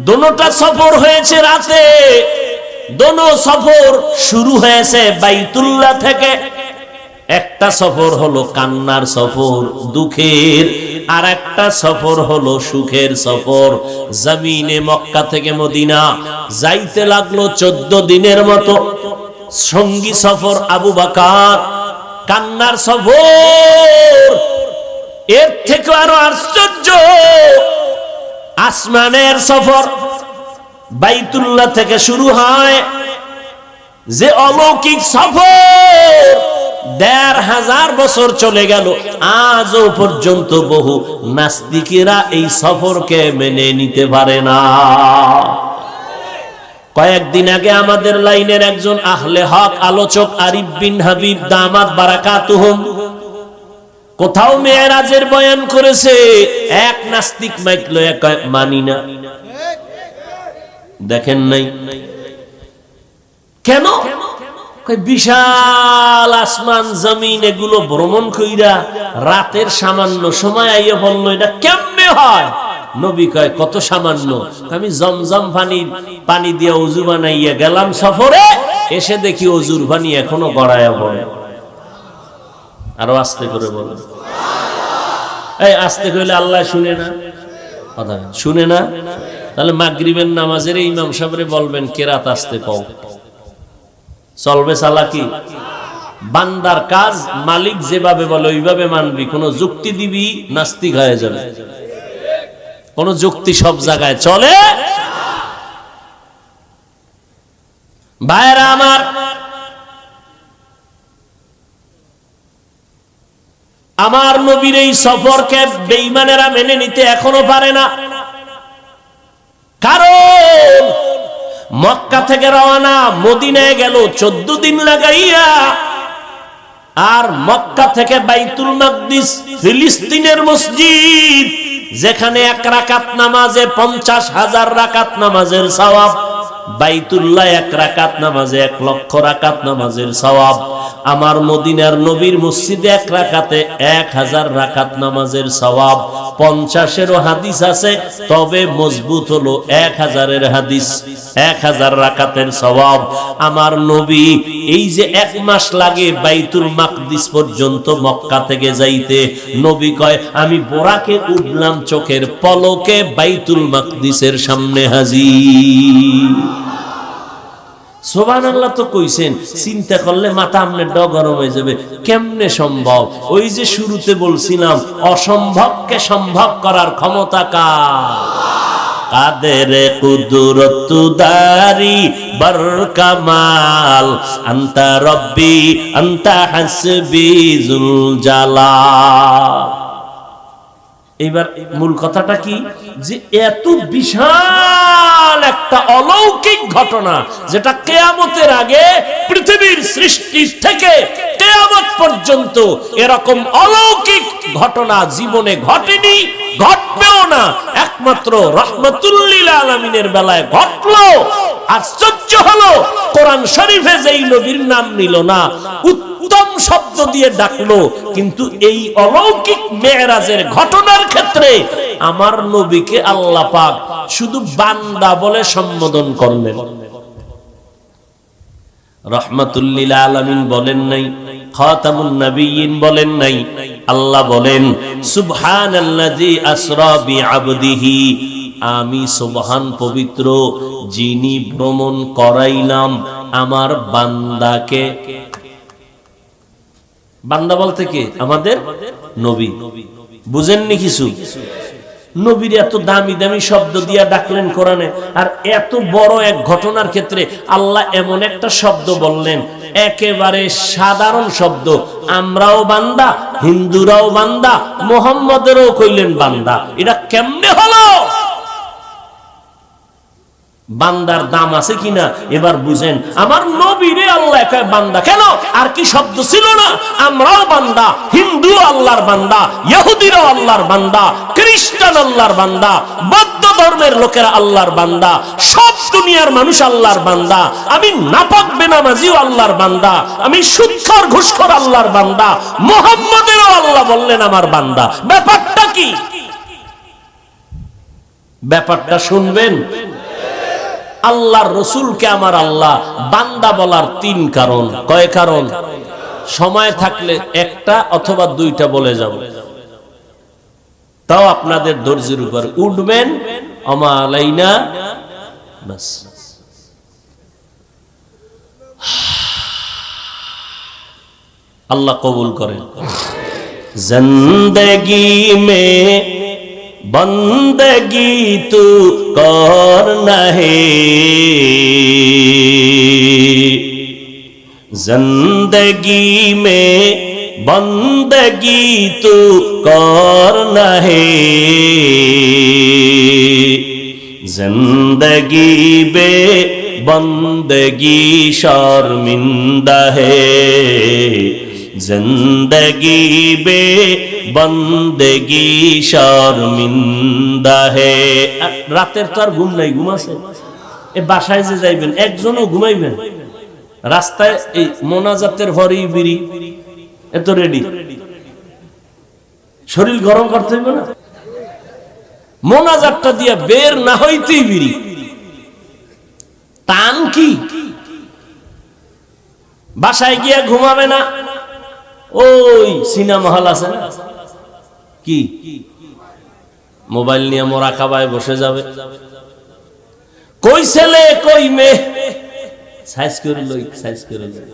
দোনোটা সফর হয়েছে রাতে। দোনো সফর শুরু হয়েছে বাইতুল্লাহ থেকে। একটা সফর হলো কান্নার সফর, দুঃখের, আর একটা সফর হলো সুখের সফর। জমিনে মক্কা থেকে মদিনা যাইতে লাগলো 14 দিনের মতো। সঙ্গী সফর আবু বকর। কান্নার সফর, এর থেকে আরো আশ্চর্য আসমানের সফর। বাইতুল্লাহ থেকে শুরু হয় যে অলৌকিক সফর, ১৫০০ বছর চলে গেল, আজও পর্যন্ত বহু নাস্তিকেরা এই সফরকে মেনে নিতে পারে না। কয়েকদিন আগে আমাদের লাইনের একজন আহলে হক আলোচক আরিফ বিন হাবিব দামাত বারাকাতুহুম কোথাও মেরাজের বয়ান করেছে। এক নাস্তিক মাইক লয়ে কয় মানি না। দেখেন নাই কেন? বিশাল আসমান জমিন এগুলো ভ্রমণ কইরা রাতের সামান্য সময় আইয়া বললো এটা কেমনে হয়? নবী কয় কত সামান্য, আমি জমজম পানি দিয়ে ওযু বানাইয়া গেলাম সফরে, এসে দেখি ওযুর পানি এখনো গড়ায়া পড়ে। আরো আস্তে করে বলো। এই আস্তে কইলে আল্লাহ শুনে না? কথা শুনে না? তাহলে মাগরিবের নামাজের ইমাম সাহেবরে বলবেন কেরাত আস্তে কও। চলবে চালাকি? বান্দার কাজ মালিক যেভাবে বলে ওইভাবে মানবি। কোন যুক্তি দিবি নাস্তিক হয়ে যাবে। কোন যুক্তি সব জায়গায় চলে? ভাইরা আমার, আমার নবীর এই সফরকে বেঈমানেরা মেনে নিতে এখনো পারে না। কারণ মক্কা থেকে রওনা, মদিনায় গেল 14 দিন লাগাইয়া, আর মক্কা থেকে বাইতুল মাকদিস ফিলিস্তিনের মসজিদ, যেখানে এক রাকাত নামাজে 50,000 রাকাত নামাজের সওয়াব, বাইতুল্লাহ এক রাকাত নামাজে 1 লক্ষ রাকাত নামাজের সওয়াব। আমার মদিনার নবীর মসজিদে এক রাকাতে 1000 রাকাত নামাজের সওয়াব। 50-এরও হাদিস আছে, তবে মজবুত হলো 1000-এর হাদিস, 1000 রাকাতের সওয়াব। আমার নবী এই যে 1 মাস লাগে বাইতুল মাকদিস পর্যন্ত মক্কা থেকে যাইতে, নবী কয় আমি বোরাকে উঠলাম চোখের পলকে বাইতুল মাকদিসের সামনে হাজির। সুবহানাল্লাহ তো কইছেন, চিন্তা করলে মাথা আমনে গরম হয়ে যাবে। কেমনে সম্ভব? ওই যে শুরুতে বলছিলাম, অসম্ভবকে সম্ভব করার ক্ষমতা কার? কাদের কুদরত দারি বরকামাল, আনতা রব্বি আনতা হাসবি যুল জালাল। এইবার মূল কথাটা কি, যে এত বিশাল একটা অলৌকিক ঘটনা, যেটা কিয়ামতের আগে পৃথিবীর সৃষ্টি থেকে কিয়ামত পর্যন্ত এরকম অলৌকিক ঘটনা জীবনে ঘটেনি, ঘটবেও না। একমাত্র রাহমাতুল লিল আলামিনের বেলায় ঘটলো। আশ্চর্য হলো, কোরআন শরীফে যেই নবীর নাম নিল না, উত্তম শব্দ দিয়ে ডাকলো, কিন্তু এই অলৌকিক মেরাজের ঘটনার ক্ষেত্রে আমার নবীকে আল্লাহ পাক শুধু বান্দা বলে সম্বোধন করলেন। রাহমাতুল লিল আলামিন বলেন নাই, খাতামুন নবিয়্যিন বলেন নাই। আল্লাহ বলেন, সুবহানাল্লাযী আসরা বিআবদিহি, আমি সুবহান পবিত্র, যিনি ভ্রমণ করাইলাম আমার বান্দাকে। বান্দা বলতে কে? আমাদের নবী। বুঝেননি কিছু? নবীর এত দামি দামি শব্দ দিয়া ডাকলেন কোরআনে, আর এত বড় এক ঘটনার ক্ষেত্রে আল্লাহ এমন একটা শব্দ বললেন, একেবারে সাধারণ শব্দ। আমরাও বান্দা, হিন্দুরাও বান্দা, মুহাম্মদেরও কইলেন বান্দা। এটা কেমনে হলো? বান্দার দাম আছে কিনা এবার বুঝেন। আমার নবীরে আল্লাহ কয় বান্দা। কেন? আর কি শব্দ ছিল না? আমরাও বান্দা, হিন্দু আল্লাহর বান্দা, ইহুদিরাও আল্লাহর বান্দা, খ্রিস্টান আল্লাহর বান্দা, বৌদ্ধ ধর্মের লোকেরা আল্লাহর বান্দা, সব দুনিয়ার মানুষ আল্লাহর বান্দা। আমি নাপাক বেনামাজিও আল্লাহর বান্দা, আমি সুদখোর ঘুষখোর আল্লাহর বান্দা। মুহাম্মদেরও আল্লাহ বললেন আমার বান্দা। ব্যাপারটা কি? ব্যাপারটা শুনবেন। আল্লাহর রসুলকে আমার আল্লাহ বান্দা বলার তিন কারণ। কয় কারণ? সময় থাকলে একটা অথবা দুইটা বলে যাব, তাও আপনাদের ধৈর্যের উপর উঠবেন। আমা আলাইনা বাস। আল্লাহ কবুল করেন। জিন্দেগি মে बंदगी तू करना है, जिंदगी में बंदगी तू करना है, जिंदगी बे बंदगी शर्मिंदा है, जिंदगी बे बंदगी शर्मिंदा है। রাতের তো আর ঘুম নাই, ঘুম আছে? এই বাসায় যে যাইবেন একজনও ঘুমাইবেন, রাস্তায় এই মোনাজাতের হরি বিড়ি এত রেডি, শরীর গরম করতে হইবে না? মোনাজাতটা দিয়ে বের না হইতেই বিড়ি, টান কি? বাসায় গিয়া ঘুমাবে না, ওই সিনেমা হল আছে না, কি মোবাইল নিয়ে মোরাকাবায় বসে যাবে। কই ছেলে কই মেয়ে সাইজ করে লই, সাইজ করে লই।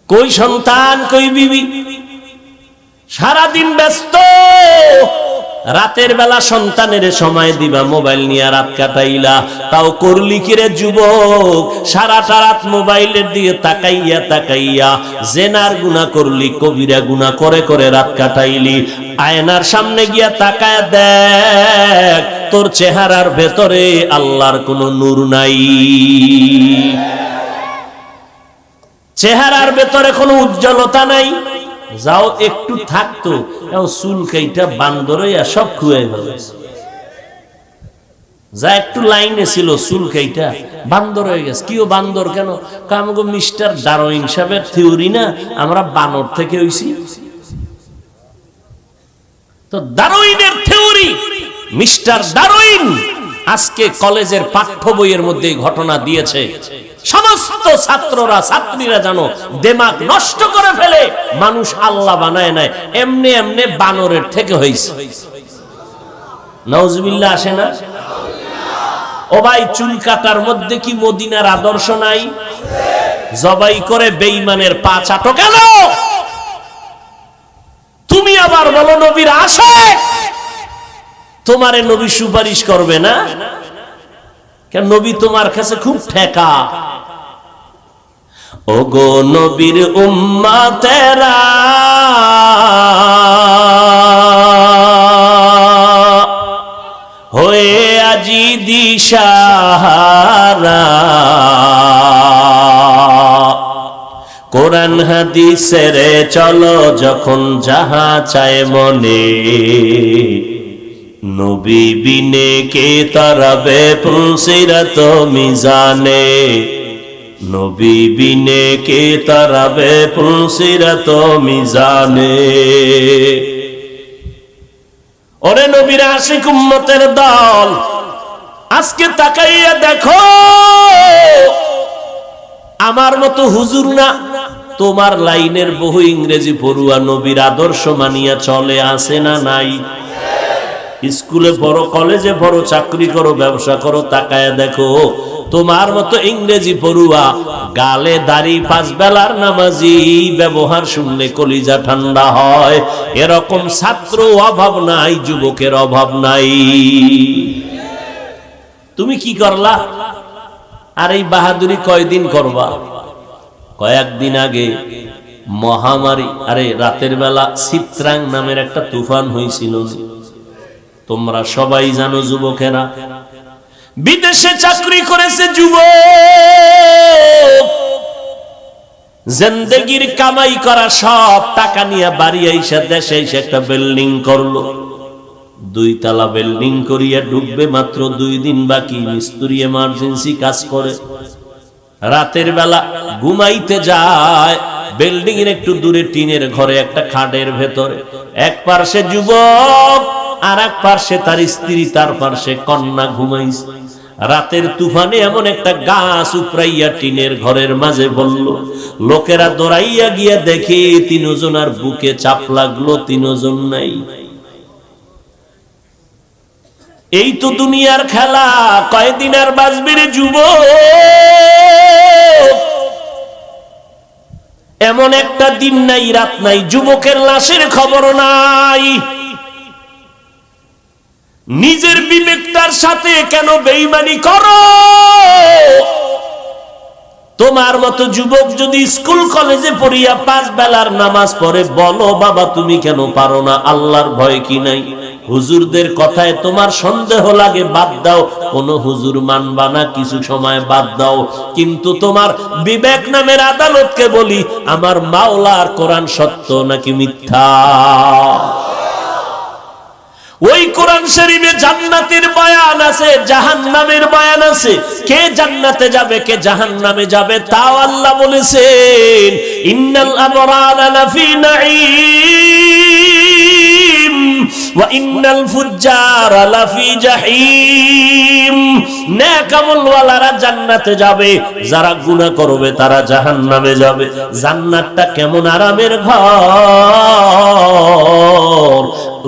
কই সন্তান কই বিবি, সারাদিন ব্যস্ত। রাতের বেলা সন্তানের সময় দিবা, মোবাইল নিয়ে রাত কাটাইলা। তাও করলি কিরে যুবক, সারাটা রাত মোবাইলের দিকে তাকাইয়া তাকাইয়া জেনার গুনাহ করলি, কবিরা গুনাহ করে করে রাত কাটাইলি। আয়নার সামনে গিয়া তাকায় দেখ, তোর চেহারার ভেতরে আল্লাহর কোনো নূর নাই, চেহারার ভেতরে কোনো উজ্জ্বলতা নাই। যাও একটু থাকতো, চুল কেইটা বান্দর হইয়া সব খুয়াই ভালো। যা একটু লাইনে ছিল, চুল কেইটা বান্দর হয়ে গেছে। কিও বান্দর কেন? কামগো মিস্টার ডারউইন সাহেবের থিওরি না, আমরা বানর থেকে হইছি। তো ডারউইনের থিওরি, মিস্টার ডারউইন আজকে কলেজের পাঠ্য বইয়ের মধ্যে ঘটনা দিয়েছে। সমস্ত ছাত্ররা ছাত্রীরা জানো দিমাগ নষ্ট করে ফেলে। মানুষ আল্লাহ বানায় নাই, এমনি এমনি বানরের থেকে হইছে। নাউজুবিল্লাহ আসে না? ও ভাই, চুল কাটার মধ্যে কি মদিনার আদর্শ নাই? জবাই করে বেঈমানের পা চাটো কেন? তুমি আবার বলো নবীর আশিক, তোমারে নবী সুপারিশ করবে না কেন? নবী তোমার কাছে খুব ঠেকা। ওগো নবীর উম্মতেরা, হয়ে আজি দিশাহারা, কোরআন হাদিসের চলো যখন যাহা চায় মনে, নবী বিনে কে তারাবে পুলসিরাত মিজানে, নবী বিনে কে তারাবে পুলসিরাত মিজানে। ওরে নবীর আশিক উম্মতের দল, আজকে তাকাইয়া দেখো, আমার মতো হুজুর না, তোমার লাইনের বহু ইংরেজি পড়ুয়া নবীর আদর্শ মানিয়া চলে, আসে না নাই? স্কুলে পড়ো, কলেজে পড়ো, চাকরি করো, ব্যবসা করো, তাকায়া দেখো, তোমার মতো ইংরেজি পড়ুয়া, গালে দাড়ি, পাঁচ বেলার নামাজি, ব্যবহার শুনলে কলিজা ঠান্ডা হয়, এরকম ছাত্র অভাব নাই, যুবকের অভাব নাই। তুমি কি করলা? আর এই বাহাদুরি কয়দিন করবা? কয়েকদিন আগে মহামারী, আরে রাতের বেলা চিত্রাং নামের একটা তুফান হয়েছিল, তোমরা সবাই জানো। যুবকেরা বিদেশে চাকরি করেছে, যুবক জিন্দেগির কামাই করা সব টাকা নিয়ে বাড়ি আইসা দেশে এসে একটা বিল্ডিং করলো, 2 তলা বিল্ডিং করিয়া ঢুকবে, মাত্র 2 দিন বাকি। মিস্ত্রি এমার্জেন্সি কাজ করে, রাতের বেলা ঘুমাইতে যায় বিল্ডিং এর একটু দূরে টিনের ঘরে, একটা খাটের ভেতরে, এক পার্শ্বে যুবক আর এক পার্শ্বে তার স্ত্রী, তার পার্শ্বে কন্যা ঘুমাইছে। রাতের তুফানে এমন একটা গাছ উপরাইয়া টিনের ঘরের মাঝে বলল, লোকেরা দৌড়াইয়া গিয়া দেখে 3 জনের বুকে চাপ লাগলো, 3 জন নাই। এই তো দুনিয়ার খেলা, কয়দিন আর বাঁচবে রে যুবক? এমন একটা দিন নাই, রাত নাই, যুবকের লাশের খবর নাই। নিজের বিবেকটার সাথে কেন বেঈমানি করো? তোমার মতো যুবক যদি স্কুল কলেজে পড়িয়া 5 বেলার নামাজ পড়ে, বলো বাবা তুমি কেন পারো না? আল্লাহর ভয় কি নাই? হুজুরদের কথায় তোমার সন্দেহ লাগে, বাদ দাও, কোন হুজুর মানবা না, কিছু সময় বাদ দাও, কিন্তু তোমার বিবেক নামের আদালতকে বলি, আমার মাওলার কোরআন সত্য নাকি মিথ্যা? ওই কোরআন শরীফে জান্নাতের বয়ান আছে, জাহান্নামের বয়ান আছে। কে জান্নাতে যাবে, কে জাহান্নামে যাবে, তাও আল্লাহ বলেছেন, ইন্নাল আবরারা লাফি নাঈম ওয়া ইন্নাল ফুজ্জারা লাফি জাহিম। নেক আমলওয়ালারা জান্নাতে যাবে, যারা গুনাহ করবে তারা জাহান্নামে যাবে। জান্নাতটা কেমন আরামের ঘর,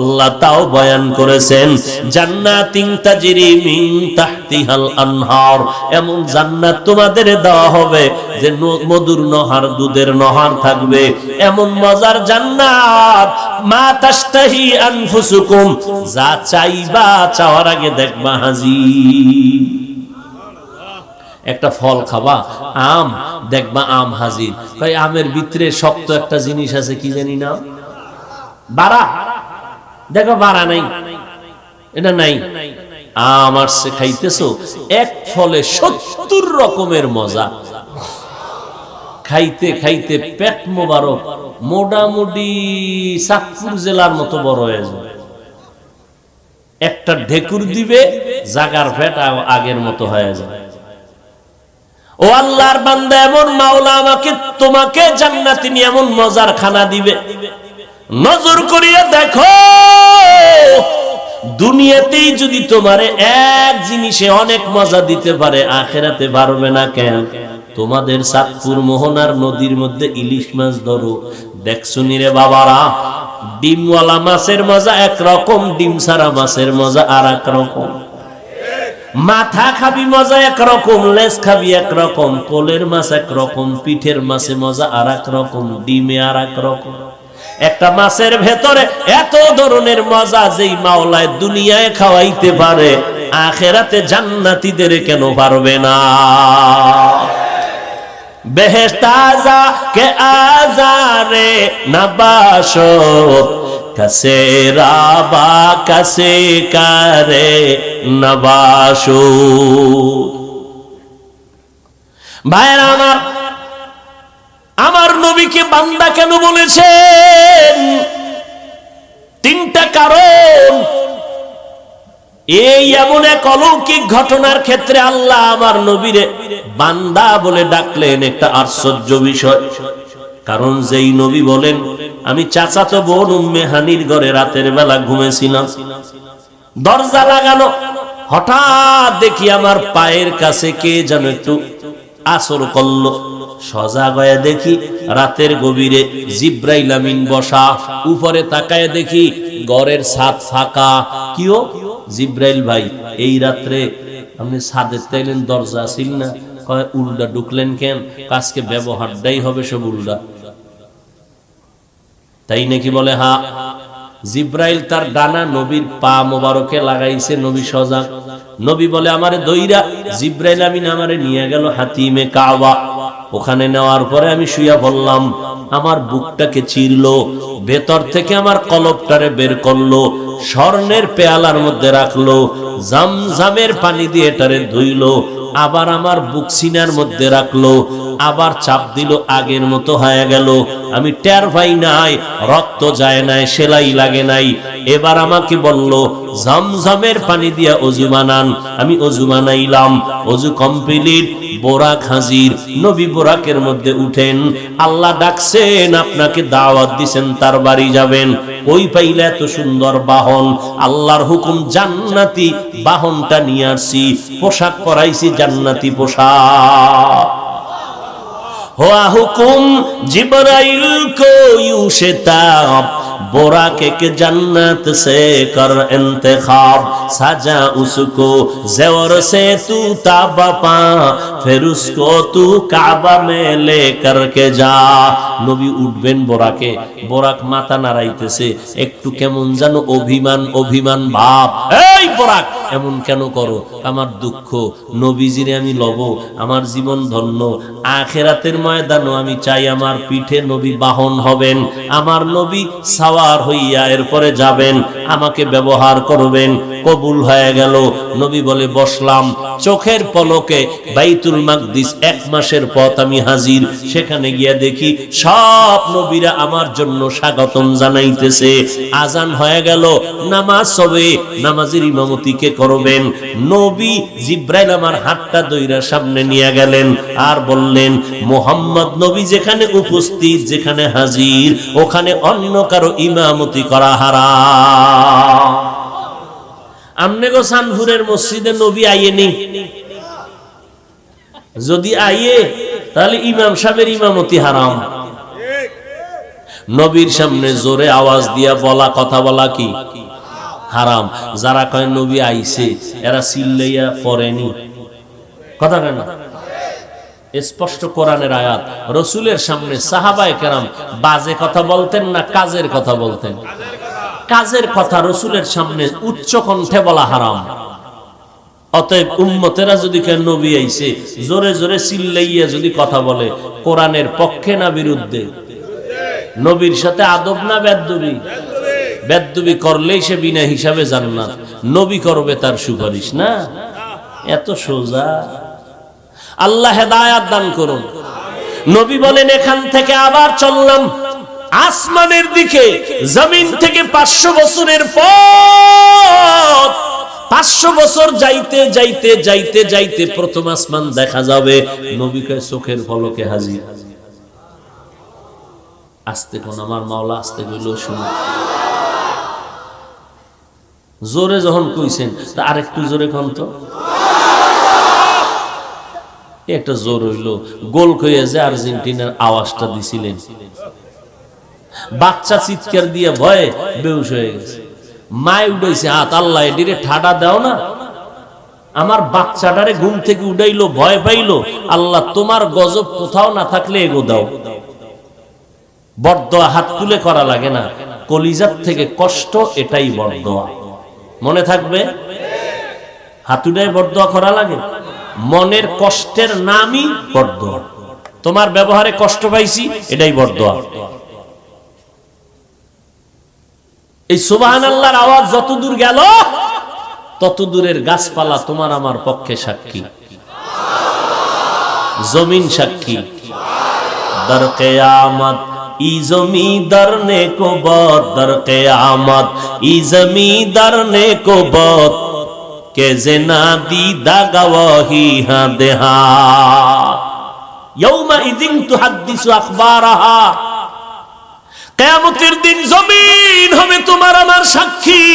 আল্লাহ তাও বয়ান করেছেন, জান্নাতিন তাজরি মিন তাহতিহাল আনহার, এমন জান্নাত তোমাদের দেওয়া হবে যে মধুর নহর, দুধের নহর থাকবে, এমন মজার জান্নাত, মা তাশতাহি আনফুসুকুম, যা চাইবা চাওয়ার আগে দেখবা হাজির। একটা ফল খাবা, আম, দেখবা আম হাজির। তাই আমের ভিতরে শক্ত একটা জিনিস আছে, কি জানি না, বাড়া, দেখো বাড়া নাই, এটা নাই। আম আসছে, খাইতেছো, এক ফলে 70 রকমের মজা। খাইতে খাইতে পেট মোবারক, মোটামুটি চাঁদপুর জেলার মতো বড় হয়ে যাবে। একটা ঢেকুর দিবে, জাগার পেট আগের মতো হয়ে যাবে। ও আল্লাহর বান্দা, এমন মাওলা আমাকে তোমাকে জান্নাতে নিয়ে এমন মজার খানা দিবে, নজর করিয়া দেখো। দুনিয়াতেই যদি তোমারে এক জিনিসে অনেক মজা দিতে পারে, আখেরাতে পারবে না কেন? তোমাদের চাঁদপুর মোহনার নদীর মধ্যে ইলিশ মাছ ধরো, দেখছো নি রে বাবারা, ডিমওয়ালা মাছের মজা একরকম, ডিম ছাড়া মাছের মজা আর এক রকম। মাথা খাবি মজা একরকম, লেজ খাবি একরকম, কোলের মাছ একরকম, পিঠের মাছে মজা আর এক রকম, ডিমে আর এক রকম। একটা মাছের ভেতরে এত ধরনের মজা, যেই মাওলায় দুনিয়ায় খাওয়াইতে পারে, আখেরাতে জান্নাতীদের কেন পারবে না? বেহেশত আযা কে আজারে নবাশত, কাসে রাবা কাসে কারে নবাশত। ভাইরা আমার, আমার নবীকে বান্দা কেন বলেছেন? তিনটা কারণ। এই এমন এক অলৌকিক ঘটনার ক্ষেত্রে আল্লাহ আমার নবীরে বান্দা বলে ডাকলেন, একটা আশ্চর্য বিষয়। কারণ যেই নবী বলেন, আমি চাচাতো বোন উম্মে হানির ঘরে রাতের বেলা ঘুমেছিলাম, দরজা লাগানো, হঠাৎ দেখি আমার পায়ের কাছে কে যেন একটু আসর করলো। সজাগ হয়ে দেখি রাতের গভীরে জিব্রাইল আমিন বসা, উপরে তাকায় দেখি ঘরের ছাদ ফাঁকা। কিও জিব্রাইল ভাই, এই রাত্রে আপনি ছাদের তাইলেন, দরজা ছিল না? কয় উল্টা ঢুকলেন কেন? আজকে ব্যবহারটাই হবে সব উল্টা। তাই নাকি? বলে হা। জিব্রাইল তার ডানা নবীর পা মোবারকে লাগাইছে, নবী সজাগ। নবী বলে আমারে দইরা জিব্রাইল আমিন আমারে নিয়ে গেল হাতিমে কাবা। ওখানে নেওয়ার পরে আমি শুইয়া বললাম, আমার বুকটাকে চিরলো, ভেতর থেকে আমার কলবটারে বের করলো, স্বর্ণের পেয়ালার মধ্যে রাখলো, জামজামের পানি দিয়ে এটারে ধুইলো, আবার আমার বুক সিনার মধ্যে রাখলো, আবার চাপ দিল, আগের মতো হয়ে গেল। আমি টের পাই নাই, রক্ত যায় নাই, সেলাই লাগে নাই। এবার আমাকে বলল জামজামের পানি দিয়া অজু বানান। আমি অজু বানাইলাম, অজু কমপ্লিট, বোরাক হাজির। নবী বোরাকের মধ্যে উঠেন, আল্লাহ ডাকছেন, আপনাকে দাওয়াত দিবেন, তার বাড়ি যাবেন। কই পাইলে এত সুন্দর বাহন? আল্লাহর হুকুম, জান্নাতি বাহনটা নিয়ে আসছি, পোশাক পরাইছি জান্নাতি পোশাক। हुआ हुकुम जिब्राइल को यूं शिताब, बोराके के जन्नत से कर इंतखाब, सजा उसको ज़ेवर से तू ताबा पा, फिर उसको तू काबा में ले करके जा। নবী উঠবেন বোরাকে, বোরাক মাথা নাড়াইতেছে, একটু কেমন যেন অভিমান অভিমান ভাব। এই বোরাক, এমন কেন করো? আমার দুঃখ, নবীজিরে আমি লব, আমার জীবন ধন্য। আখিরাতের ময়দানও আমি চাই আমার পিঠে নবী বাহন হবেন, আমার নবী সাওয়ার হইয়া এরপরে যাবেন, আমাকে ব্যবহার করবেন। কবুল হয়ে গেল। নবী বলে বসলাম, চোখের পলকে বাইতুল মাকদিস 1 মাসের পথ আমি হাজির। সেখানে গিয়া দেখি সব নবীরা আমার জন্য স্বাগতম জানাইতেছে। আজান হয়ে গেল, নামাজ হবে, নামাজের ইমামতি কে করবেন? নবী জিব্রাইল আমার হাতটা ধইরা সামনে নিয়ে গেলেন আর বললেন, মুহাম্মদ নবী যেখানে উপস্থিত, যেখানে হাজির, ওখানে অন্য কারো ইমামতি করা হারাম। আমনে গো সানপুরের মসজিদে নবী আইয়েনি, যদি আইয়ে তাহলে ইমাম সাহেবের ইমামতি হারাম। নবীর সামনে জোরে আওয়াজ দিয়া বলা, কথা বলা কি হারাম। যারা কয় নবী আইছে, এরা চিল্লাইয়া পড়েনি, কথা কেন? স্পষ্ট কোরআনের আয়াত। রাসূলের সামনে সাহাবায়ে কেরাম বাজে কথা বলতেন না কাজের কথা বলতেন? কাজের কথা রাসূলের সামনে উচ্চ কণ্ঠে বলা হারাম। অতএব উম্মতেরা যদি কেন নবী আইছে জোরে জোরে চিল্লাইয়া যদি কথা বলে, কোরআনের পক্ষে না বিরুদ্ধে? নবীর সাথে আদব না বেদবি? বেদবি করলেই সে বিনা হিসাবে জান্নাত, নবী করবে তার সুপারিশ না। এত সোজা। আল্লাহ হেদায়াত দান করুন। নবী বলেন, এখান থেকে আবার চললাম আসমানের দিকে, জমিন থেকে 500 বছরের পথ। 500 বছর যাইতে যাইতে যাইতে যাইতে প্রথম আসমান দেখা যাবে। নবী কয় চোখের পলকে হাজির। আস্তে কোন আমার মাওলা আস্তে কইল, শুনুন। জোরে যখন কইছেন তা আরেকটু জোরে কোন তো। একটা জোর হইল, গোল কইয়া যে আর্জেন্টিনার আওয়াজটা দিছিলেন, বাচ্চা চিৎকার দিয়ে ভয়ে বেহুশ হয়ে গেছে। মায় উঠেছে হাত, আল্লাহ এদিকে ঠাডা দাও না। আমার বাচ্চাটারে ঘুম থেকে উঠাইলো, ভয় পাইলো, আল্লাহ তোমার গজব কোথাও না থাকলে এগো দাও। বরদোয়া হাত তুলে করা লাগে না, কলিজার থেকে কষ্ট, এটাই বরদোয়া। মনে থাকবে, হাত উঠায় বরদোয়া করা লাগে, মনের কষ্টের নামই বরদোয়া। তোমার ব্যবহারে কষ্ট পাইছি, এটাই বরদোয়া। এই সুবহানাল্লাহর আওয়াজ যত দূর গেল তত দূরের গাছপালা তোমার আমার পক্ষে সাক্ষী, জমিন সাক্ষী। দর কিয়ামত ই জমিদার নে কো বত, দর কিয়ামত ই জমিদার নে কো বত, কে জেনা দিদা গওয়াহি হা দেহা, ইয়াউমা ইযিন তুহাদ্দিসু আখবারাহা। কিয়ামতের দিন জমিন হবে তোমার আমার সাক্ষী।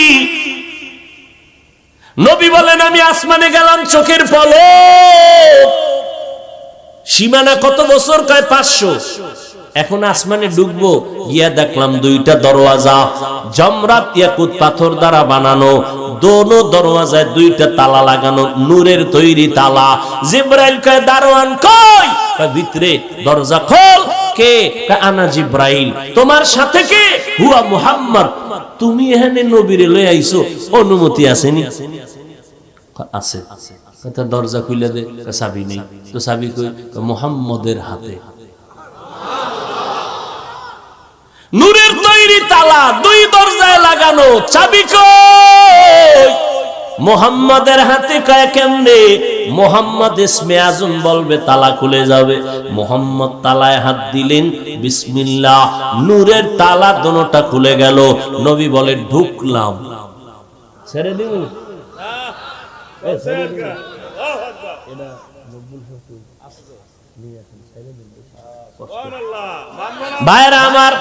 নবী বলেন, আমি আসমানে গেলাম চোখের পলক। সীমানা কত বছর? কয় 500। এখন আসমানে ঢুকবো, গিয়া দেখলাম দুইটা দরওয়াজা, জমরাত ইয়াকুত পাথর দ্বারা বানানো, দোনো দরওয়াজায় দুইটা তালা লাগানো, নূরের তৈরি তালা। জিবরাইল কয়, দারোয়ান কই? কয় ভিতরে। দরজা খোল। কে? কয় আনা জিবরাইল। তোমার সাথে কে? হুয়া মুহাম্মদ। তুমি এখানে নবীরে লই আইছো, অনুমতি আসেনি? আছে। কথা দরজা খুলে দে। চাবি নেই। তো চাবি কই? মুহাম্মদের হাতে। নূরের তৈরি তালা, দুই দরজায় লাগানো, চাবি কই? মুহাম্মদের হাতে। কয় কেমনে? মুহাম্মদ ইসমে আজম বলবে, তালা খুলে যাবে। মুহাম্মদ তালায় হাত দিলেন, বিসমিল্লাহ, নূরের তালা দোনোটা খুলে গেল। নবী বলে, ঢুকলাম। ছেড়ে দিব? ভাইরা আমার,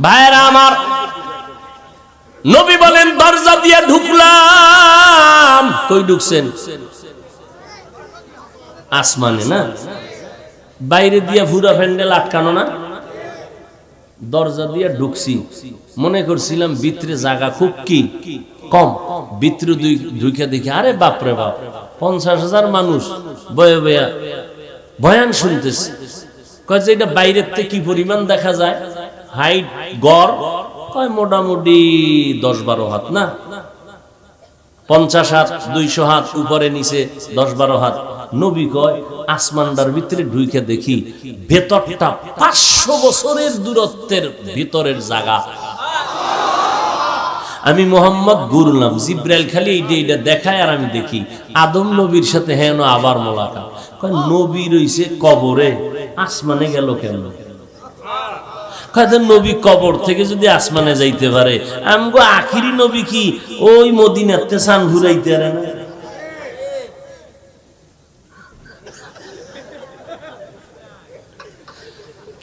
ভাইরা আমার, নবী বলেন দরজা দিয়ে ঢুকলাম। কই ঢুকছেন? আসমানে না, বাইরে দিয়ে পুরা প্যান্ডেল আটকানো না, দরজা দিয়ে ঢুকছি। মনে করছিলাম ভিতরে জায়গা খুব কি কম, ভিতরে ঢুকে দেখি আরে বাপরে বাপ, 50,000 মানুষ বয়ে বয়া বয়ান শুনতেছে। কয় যে এটা বাইরের থেকে কি পরিমাণ দেখা যায়, হাইট গড় কয় মোটামুটি 10-12 হাত না, 50 হাত 200 হাত উপরে নিচে 10-12 হাত। নবী কয় আসমানদার ভিতরে ঢুকে দেখি ভেতরটা 500 বছরের দূরত্বের ভিতরের জায়গা। আমি মোহাম্মদ ঘুরলাম, জিব্রাইল খালি এইটা দেখায় আর আমি দেখি আদম নবীর সাথে হেন আবার মোলাকাত। কয় নবী রইছে কবরে, আসমানে গেল কেন? নবী কবর থেকে যদি আসমানে যাইতে পারে, আমগো আখিরি নবী কি ওই মদিনাতে সান ঘুরাইতে পারে না?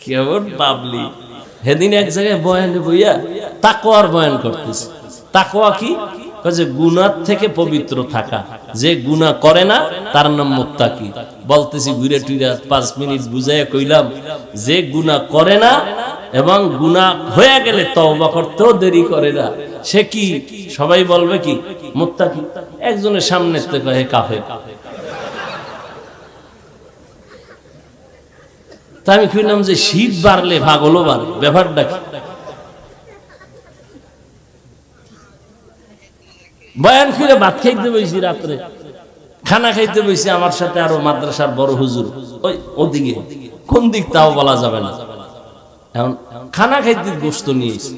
কেমন বাবলি। সেদিন এক জায়গায় বয়ানে বইয়া তাকওয়ার বয়ান করতেছে। তাকওয়া কি? যে গুনাহ থেকে পবিত্র থাকা, যে গুনাহ করে না তার নাম মুত্তাকি। বলতেছি ঘুরে টুইরা 5 মিনিট বুঝাইয়া কইলাম, যে গুনাহ করে না এবং গুনাহ হয়ে গেলে তওবা করতেও দেরি করে না, সে কি? সবাই বলবে কি মুত্তাকি। একজনের সামনে থেকে কয় কাফের। তা আমি কইলাম যে শীত বাড়লে পাগলও বাড়ে, ব্যাপারটা কি? বয়ান করে ভাত খাইতে বইছি, রাত্রে খানা খাইতে বইছি, আমার সাথে আরো মাদ্রাসার বড় হুজুর, ওই ওদিকে কোন দিক তাও বলা যাবে না। এখন খানা খাইতে গোস্ত নিয়েছি,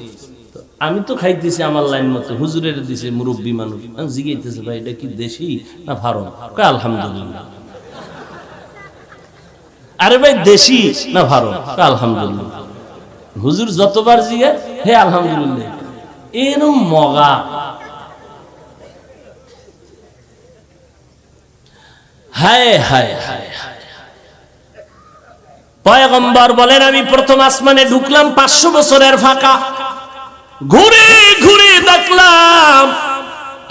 আমি তো খাইতেছি আমার লাইন মতো, হুজুরের দিছে মুরব্বী মানুষ। জিজ্ঞাইতেছে ভাই এটা কি দেশি না ফার্ম? কয় আলহামদুলিল্লাহ। আরে ভাই দেশি না ফার্ম? কয় আলহামদুলিল্লাহ। হুজুর যতবার জিজ্ঞাসা, হে আলহামদুলিল্লাহ। এরম মগা। হায় হায় হায় হায়। পয়গম্বর বলেন, আমি প্রথম আসমানে ঢুকলাম, 500 বছরের ফাঁকা। ঘুরে ঘুরে দেখলাম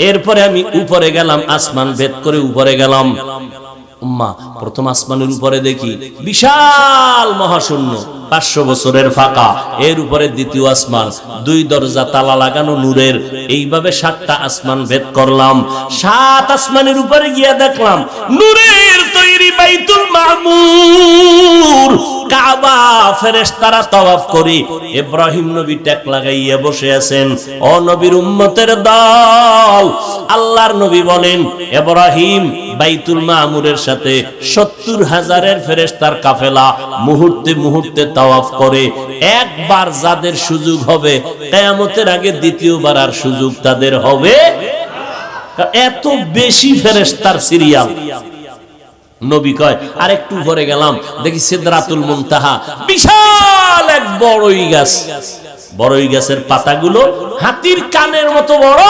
এরপরে আমি উপরে গেলাম, আসমান ভেদ করে উপরে গেলাম। উম্মা, প্রথম আসমানের উপরে দেখি বিশাল মহাশূন্য, 500 বছরের ফাঁকা। এর উপরে দ্বিতীয় আসমান, 2 দরজা তালা লাগানো নূরের। এইভাবে 7টা আসমান ভেদ করলাম। 7 আসমানের উপরে গিয়া দেখলাম নূরের তৈরি বাইতুল মামুর, কাবা। ফেরেশতারা তাওয়াফ করি, ইব্রাহিম নবী ট্যাক লাগাইয়া বসে আছেন। ও নবীর উম্মতের দল, আল্লাহর নবী বলেন ইব্রাহিম বাইতুল মামুরের সাথে 70,000 ফেরেশতার কাফেলা মুহূর্তে মুহূর্তে তাওয়াফ করে। একবার যাদের সুযোগ হবে, কিয়ামতের আগে দ্বিতীয়বার আর সুযোগ তাদের হবে। এত বেশি ফেরেশতার সিরিয়াল। নবী কয় আর একটু পরে গেলাম, দেখি সিদরাতুল মুনতাহা, বিশাল এক বড়ই গাছ। বড়ই গাছের পাতাগুলো হাতির কানের মতো বড়,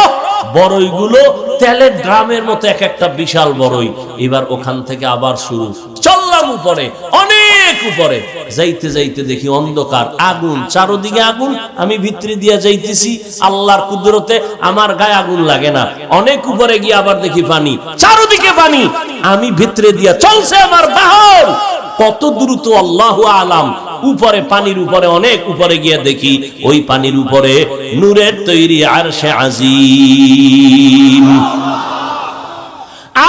বড়ইগুলো তেলের ড্রামের মতো এক একটা বিশাল বড়ই। এবার ওখান থেকে আবার শুরু, চললাম উপরে, অনেক উপরে। যাইতে যাইতে দেখি অন্ধকার, আগুন, চারদিকে আগুন। আমি ভিতরে দিয়া যাইতেছি, আল্লাহর কুদরতে আমার গায়ে আগুন লাগে না। অনেক উপরে গিয়ে আবার দেখি পানি, চারদিকে পানি। আমি ভিতরে দিয়া চলছে আমার বাহন, কত দ্রুত আল্লাহু আলাম। উপরে, পানির উপরে, অনেক উপরে গিয়ে দেখি ওই পানির উপরে নূরের তৈরি আরশে আজিম।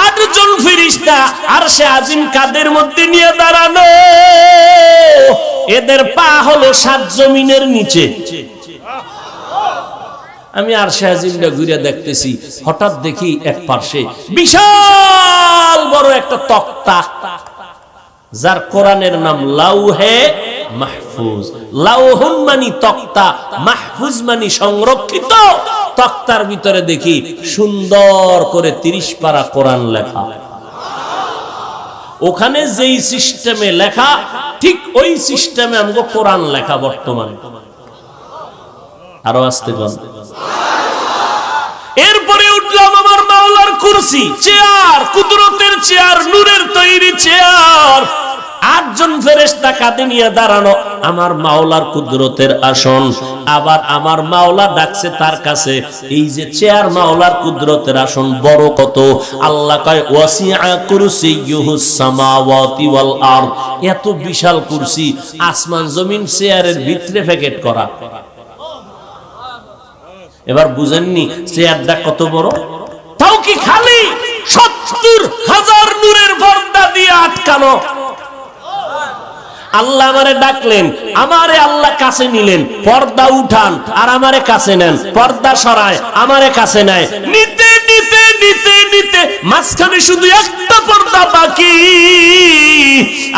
8 জন ফেরেশতা আরশে আজিম কাদের মধ্যে নিয়ে দাঁড়ানো। এদের পা হলো 7 জমিনের নিচে। আমি আরশে আজিমটা ঘুরে দেখতেছি, হঠাৎ দেখি এক পাশে বিশাল বড় একটা তক্তা, যার কোরআনের নাম লাউহে মাহফুজ। লাউহুন মানি তক্তা, মাহফুজ মানি সংরক্ষিত। তক্তার ভিতরে দেখি সুন্দর করে 30 পারা কোরআন লেখা। ওখানে যেই সিস্টেমে লেখা, ঠিক ওই সিস্টেমে আমগো কোরআন লেখা বর্তমানে। আরো আসতে গেল। এরপরে উঠলাম আমার মাওলার কুরসি, চেয়ার, কুদরতের চেয়ার, নূরের তৈরি চেয়ার। 8 জন ফেরেশতা কাঁধে নিয়ে দাঁড়ানো, আমার মাওলার কুদরতের আসন। আবার আমার মাওলা ডাকছে তার কাছে, এই যে চেয়ার মাওলার কুদরতের আসন বড় কত। আল্লাহ কয় ওয়াসিআ কুরসিয়ুহুস সামাওয়াতি ওয়াল আরদ। এত বিশাল কুরসি, আসমান জমিন চেয়ারের ভিতরে প্যাকেট করা। এবার বুঝেননি চেয়ারটা কত বড়? তাও কি খালি 70,000 নূরের পর্দা দিয়ে আটকানো। আল্লাহ আমারে ডাকলেন, আমারে আল্লাহ কাছে নিলেন, পর্দা উঠান আর আমারে কাছে নেন, পর্দা সরায় আমারে কাছে নেয়। নিতে নিতে নিতে নিতে মাঝখানে শুধু একটা পর্দা বাকি।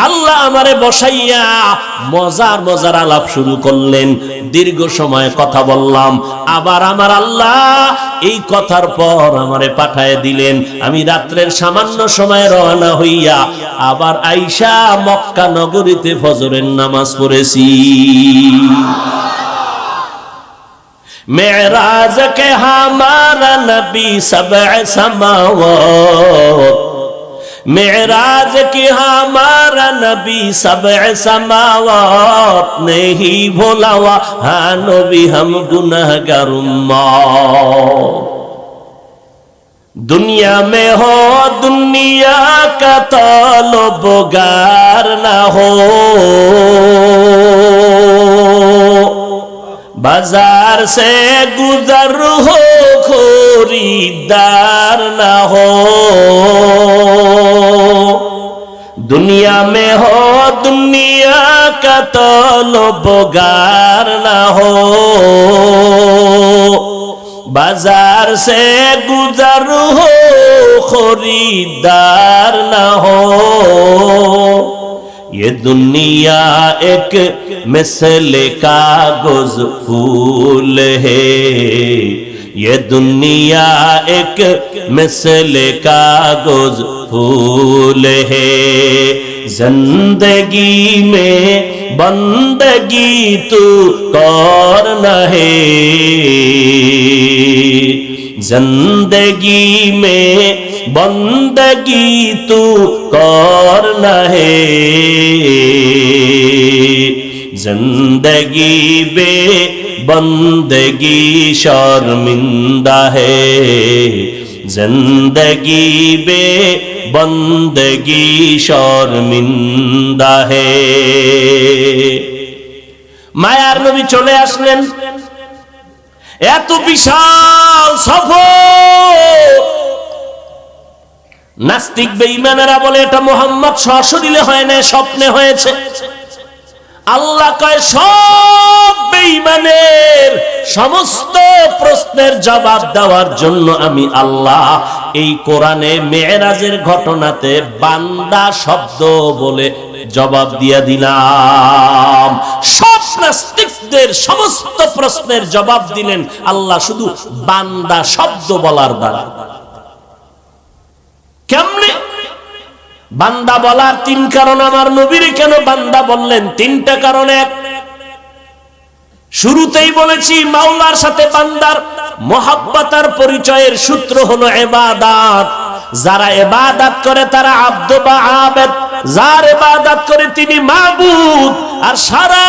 আল্লাহ আমারে বসাইয়া মজার মজার আলাপ শুরু করলেন। দীর্ঘ সময় কথা বললাম। আবার আমার আল্লাহ এই কথার পর আমারে পাঠায় দিলেন। আমি রাত্রের সামান্য সময় রওনা হইয়া আবার আইসা মক্কা নগরীতে ফজরের নামাজ পড়েছি। मेराज के हमारा नबी सबअ समावात, मेराज के हमारा नबी सबअ समावात, नहीं भूला वहाँ नबी हम गुनहगार उम्मत। दुनिया में हो दुनिया का तलबगार ना हो, बाजार से गुजर हो खरीदार ना हो। दुनिया में हो दुनिया का तलबगार ना हो, बाजार से गुजर हो खरीदार ना हो। ये दुनिया एक मिसल कागज फूल है, ये दुनिया एक मिसल कागज फूल है। जिंदगी में बंदगी तू करना है, जिंदगी में बंदगी तू करना है। जिंदगी बे बंदगी शर्मिंदा है, जिंदगी बे बंदगी शर्मिंदा है। মায়ার নবী চলে আসলেন, এত বিশাল সফর। নাস্তিক বেঈমানেরা বলে এটা মুহাম্মদ সশরীরে হয় না, স্বপ্নে হয়েছে। আল্লাহ কয় সব বেঈমানের সমস্ত প্রশ্নের জবাব দেওয়ার জন্য আমি আল্লাহ এই কোরআনে মেরাজের ঘটনাতে বান্দা শব্দ বলে জবাব দিয়া দিলাম। সব নাস্তিকদের সমস্ত প্রশ্নের জবাব দিলেন আল্লাহ শুধু বান্দা শব্দ বলার দ্বারা। কেমনে বান্দা বলার তিন কারণ। আমার নবীর কেন বান্দা বললেন? তিনটা কারণ। এক, শুরুতেই বলেছি মাওলার সাথে বান্দার মুহাব্বতের পরিচয়ের সূত্র হলো ইবাদত। যারা ইবাদত করে তারা আব্দ বা আবেদ, যার ইবাদত করে তিনি মাবুদ। আর সারা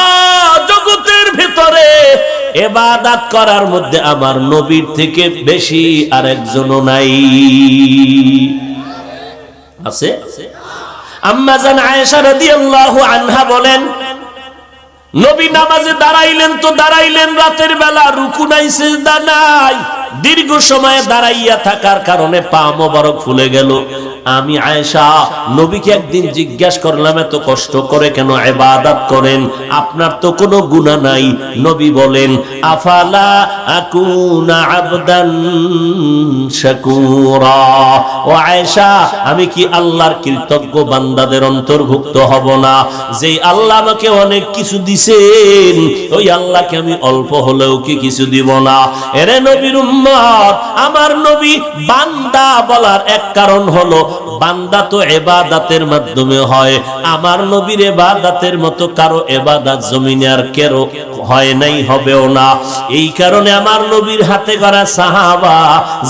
জগতের ভিতরে ইবাদত করার মধ্যে আমার নবীর থেকে বেশি আরেকজনও নাই। আছে? আম্মা জান আয়েশা রাদিয়াল্লাহু আনহা বলেন, নবী নামাজে দাঁড়াইলেন তো দাঁড়াইলেন রাতের বেলা, রুকু নাই সিজদা নাই, দীর্ঘ সময় দাঁড়াইয়া থাকার কারণে পা মোবারক ফুলে গেল। আমি আয়েশা নবীকে একদিন জিজ্ঞাসা করলাম, এত কষ্ট করে কেন ইবাদত করেন? আপনার তো কোনো গুনাহ নাই। নবী বলেন, আফালা আকুনা আবদান শাকুরা। ও আয়েশা, আমি কি আল্লাহর কৃতজ্ঞ বান্দাদের অন্তর্ভুক্ত হব না? যেই আল্লাহ আমাকে অনেক কিছু দিছেন, ওই আল্লাহকে আমি অল্প হলেও কি কিছু দিব না? এরে নবীর উম্মত, আমার নবী বান্দা বলার এক কারণ হলো বান্দা তো ইবাদতের মাধ্যমে হয়। আমার নবীর ইবাদতের মতো কারো ইবাদত জমিনে আর কেউ হয় নাই, হবেও না। এই কারণে আমার নবীর হাতে করা সাহাবা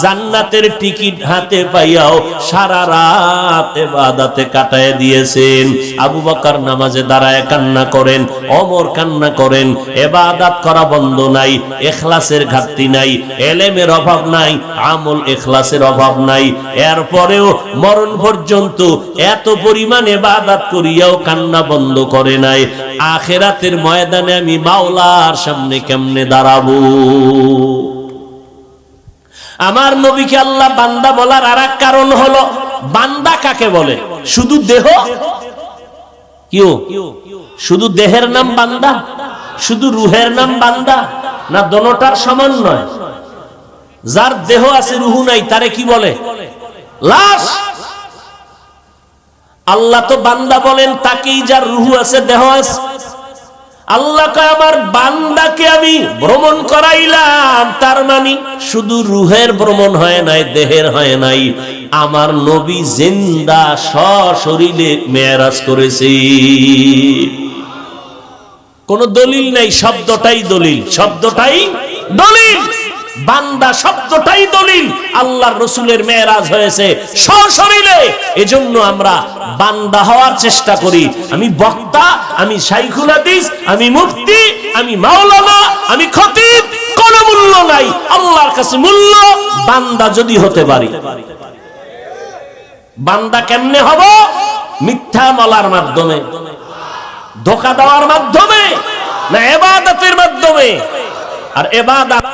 জান্নাতের টিকিট হাতে পাইয়াও সারা রাত ইবাদতে কাটায় দিয়েছেন। আবু বকর নামাজে দাঁড়ায় কান্না করেন, ওমর কান্না করেন। ইবাদত করা বন্ধ নাই, ইখলাসের ঘাটতি নাই, ইলমের অভাব নাই, আমল ইখলাসের অভাব নাই। এরপরেও মরণ পর্যন্ত এত পরিমাণ ইবাদত করিয়াও কান্না বন্ধ করে নাই। আখিরাতের ময়দানে আমি মাওলার সামনে কেমনে দাঁড়াবো? আমার নবীকে আল্লাহ বান্দা বলার আরেক কারণ হলো, বান্দা কাকে বলে? শুধু দেহ? কিও শুধু দেহের নাম বান্দা? শুধু রুহের নাম বান্দা? না দোনোটার সমন্বয়? যার দেহ আছে রুহু নাই তারে কি বলে? লাশ। আল্লাহ তো বান্দা বলেন তাকেই যার রুহু আছে, দেহ আছে। আল্লাহ কয় আমার বান্দাকে আমি ভ্রমণ করাইলাম, তার মানে শুধু রুহের ভ্রমণ হয় নাই, দেহের হয় নাই। আমার নবী জিন্দা সশরীরে মেরাজ করেছে। কোন দলিল নাই, শব্দটাই দলিল, শব্দটাই দলিল। বান্দা শব্দটাই দলিল। আল্লাহর রাসূলের মেরাজ হয়েছে সশরীরে। এজন্য আমরা বান্দা হওয়ার চেষ্টা করি। আমি বক্তা, আমি শাইখুল হাদিস, আমি মুফতি, আমি মাওলানা, আমি খতিব, কোনো মূল্য নাই। আল্লাহর কাছে মূল্য বান্দা যদি হতে পারি। বান্দা কেমনে হব? মিথ্যা বলার মাধ্যমে, ধোঁকা দেওয়ার মাধ্যমে, না ইবাদতের মাধ্যমে। আর ইবাদত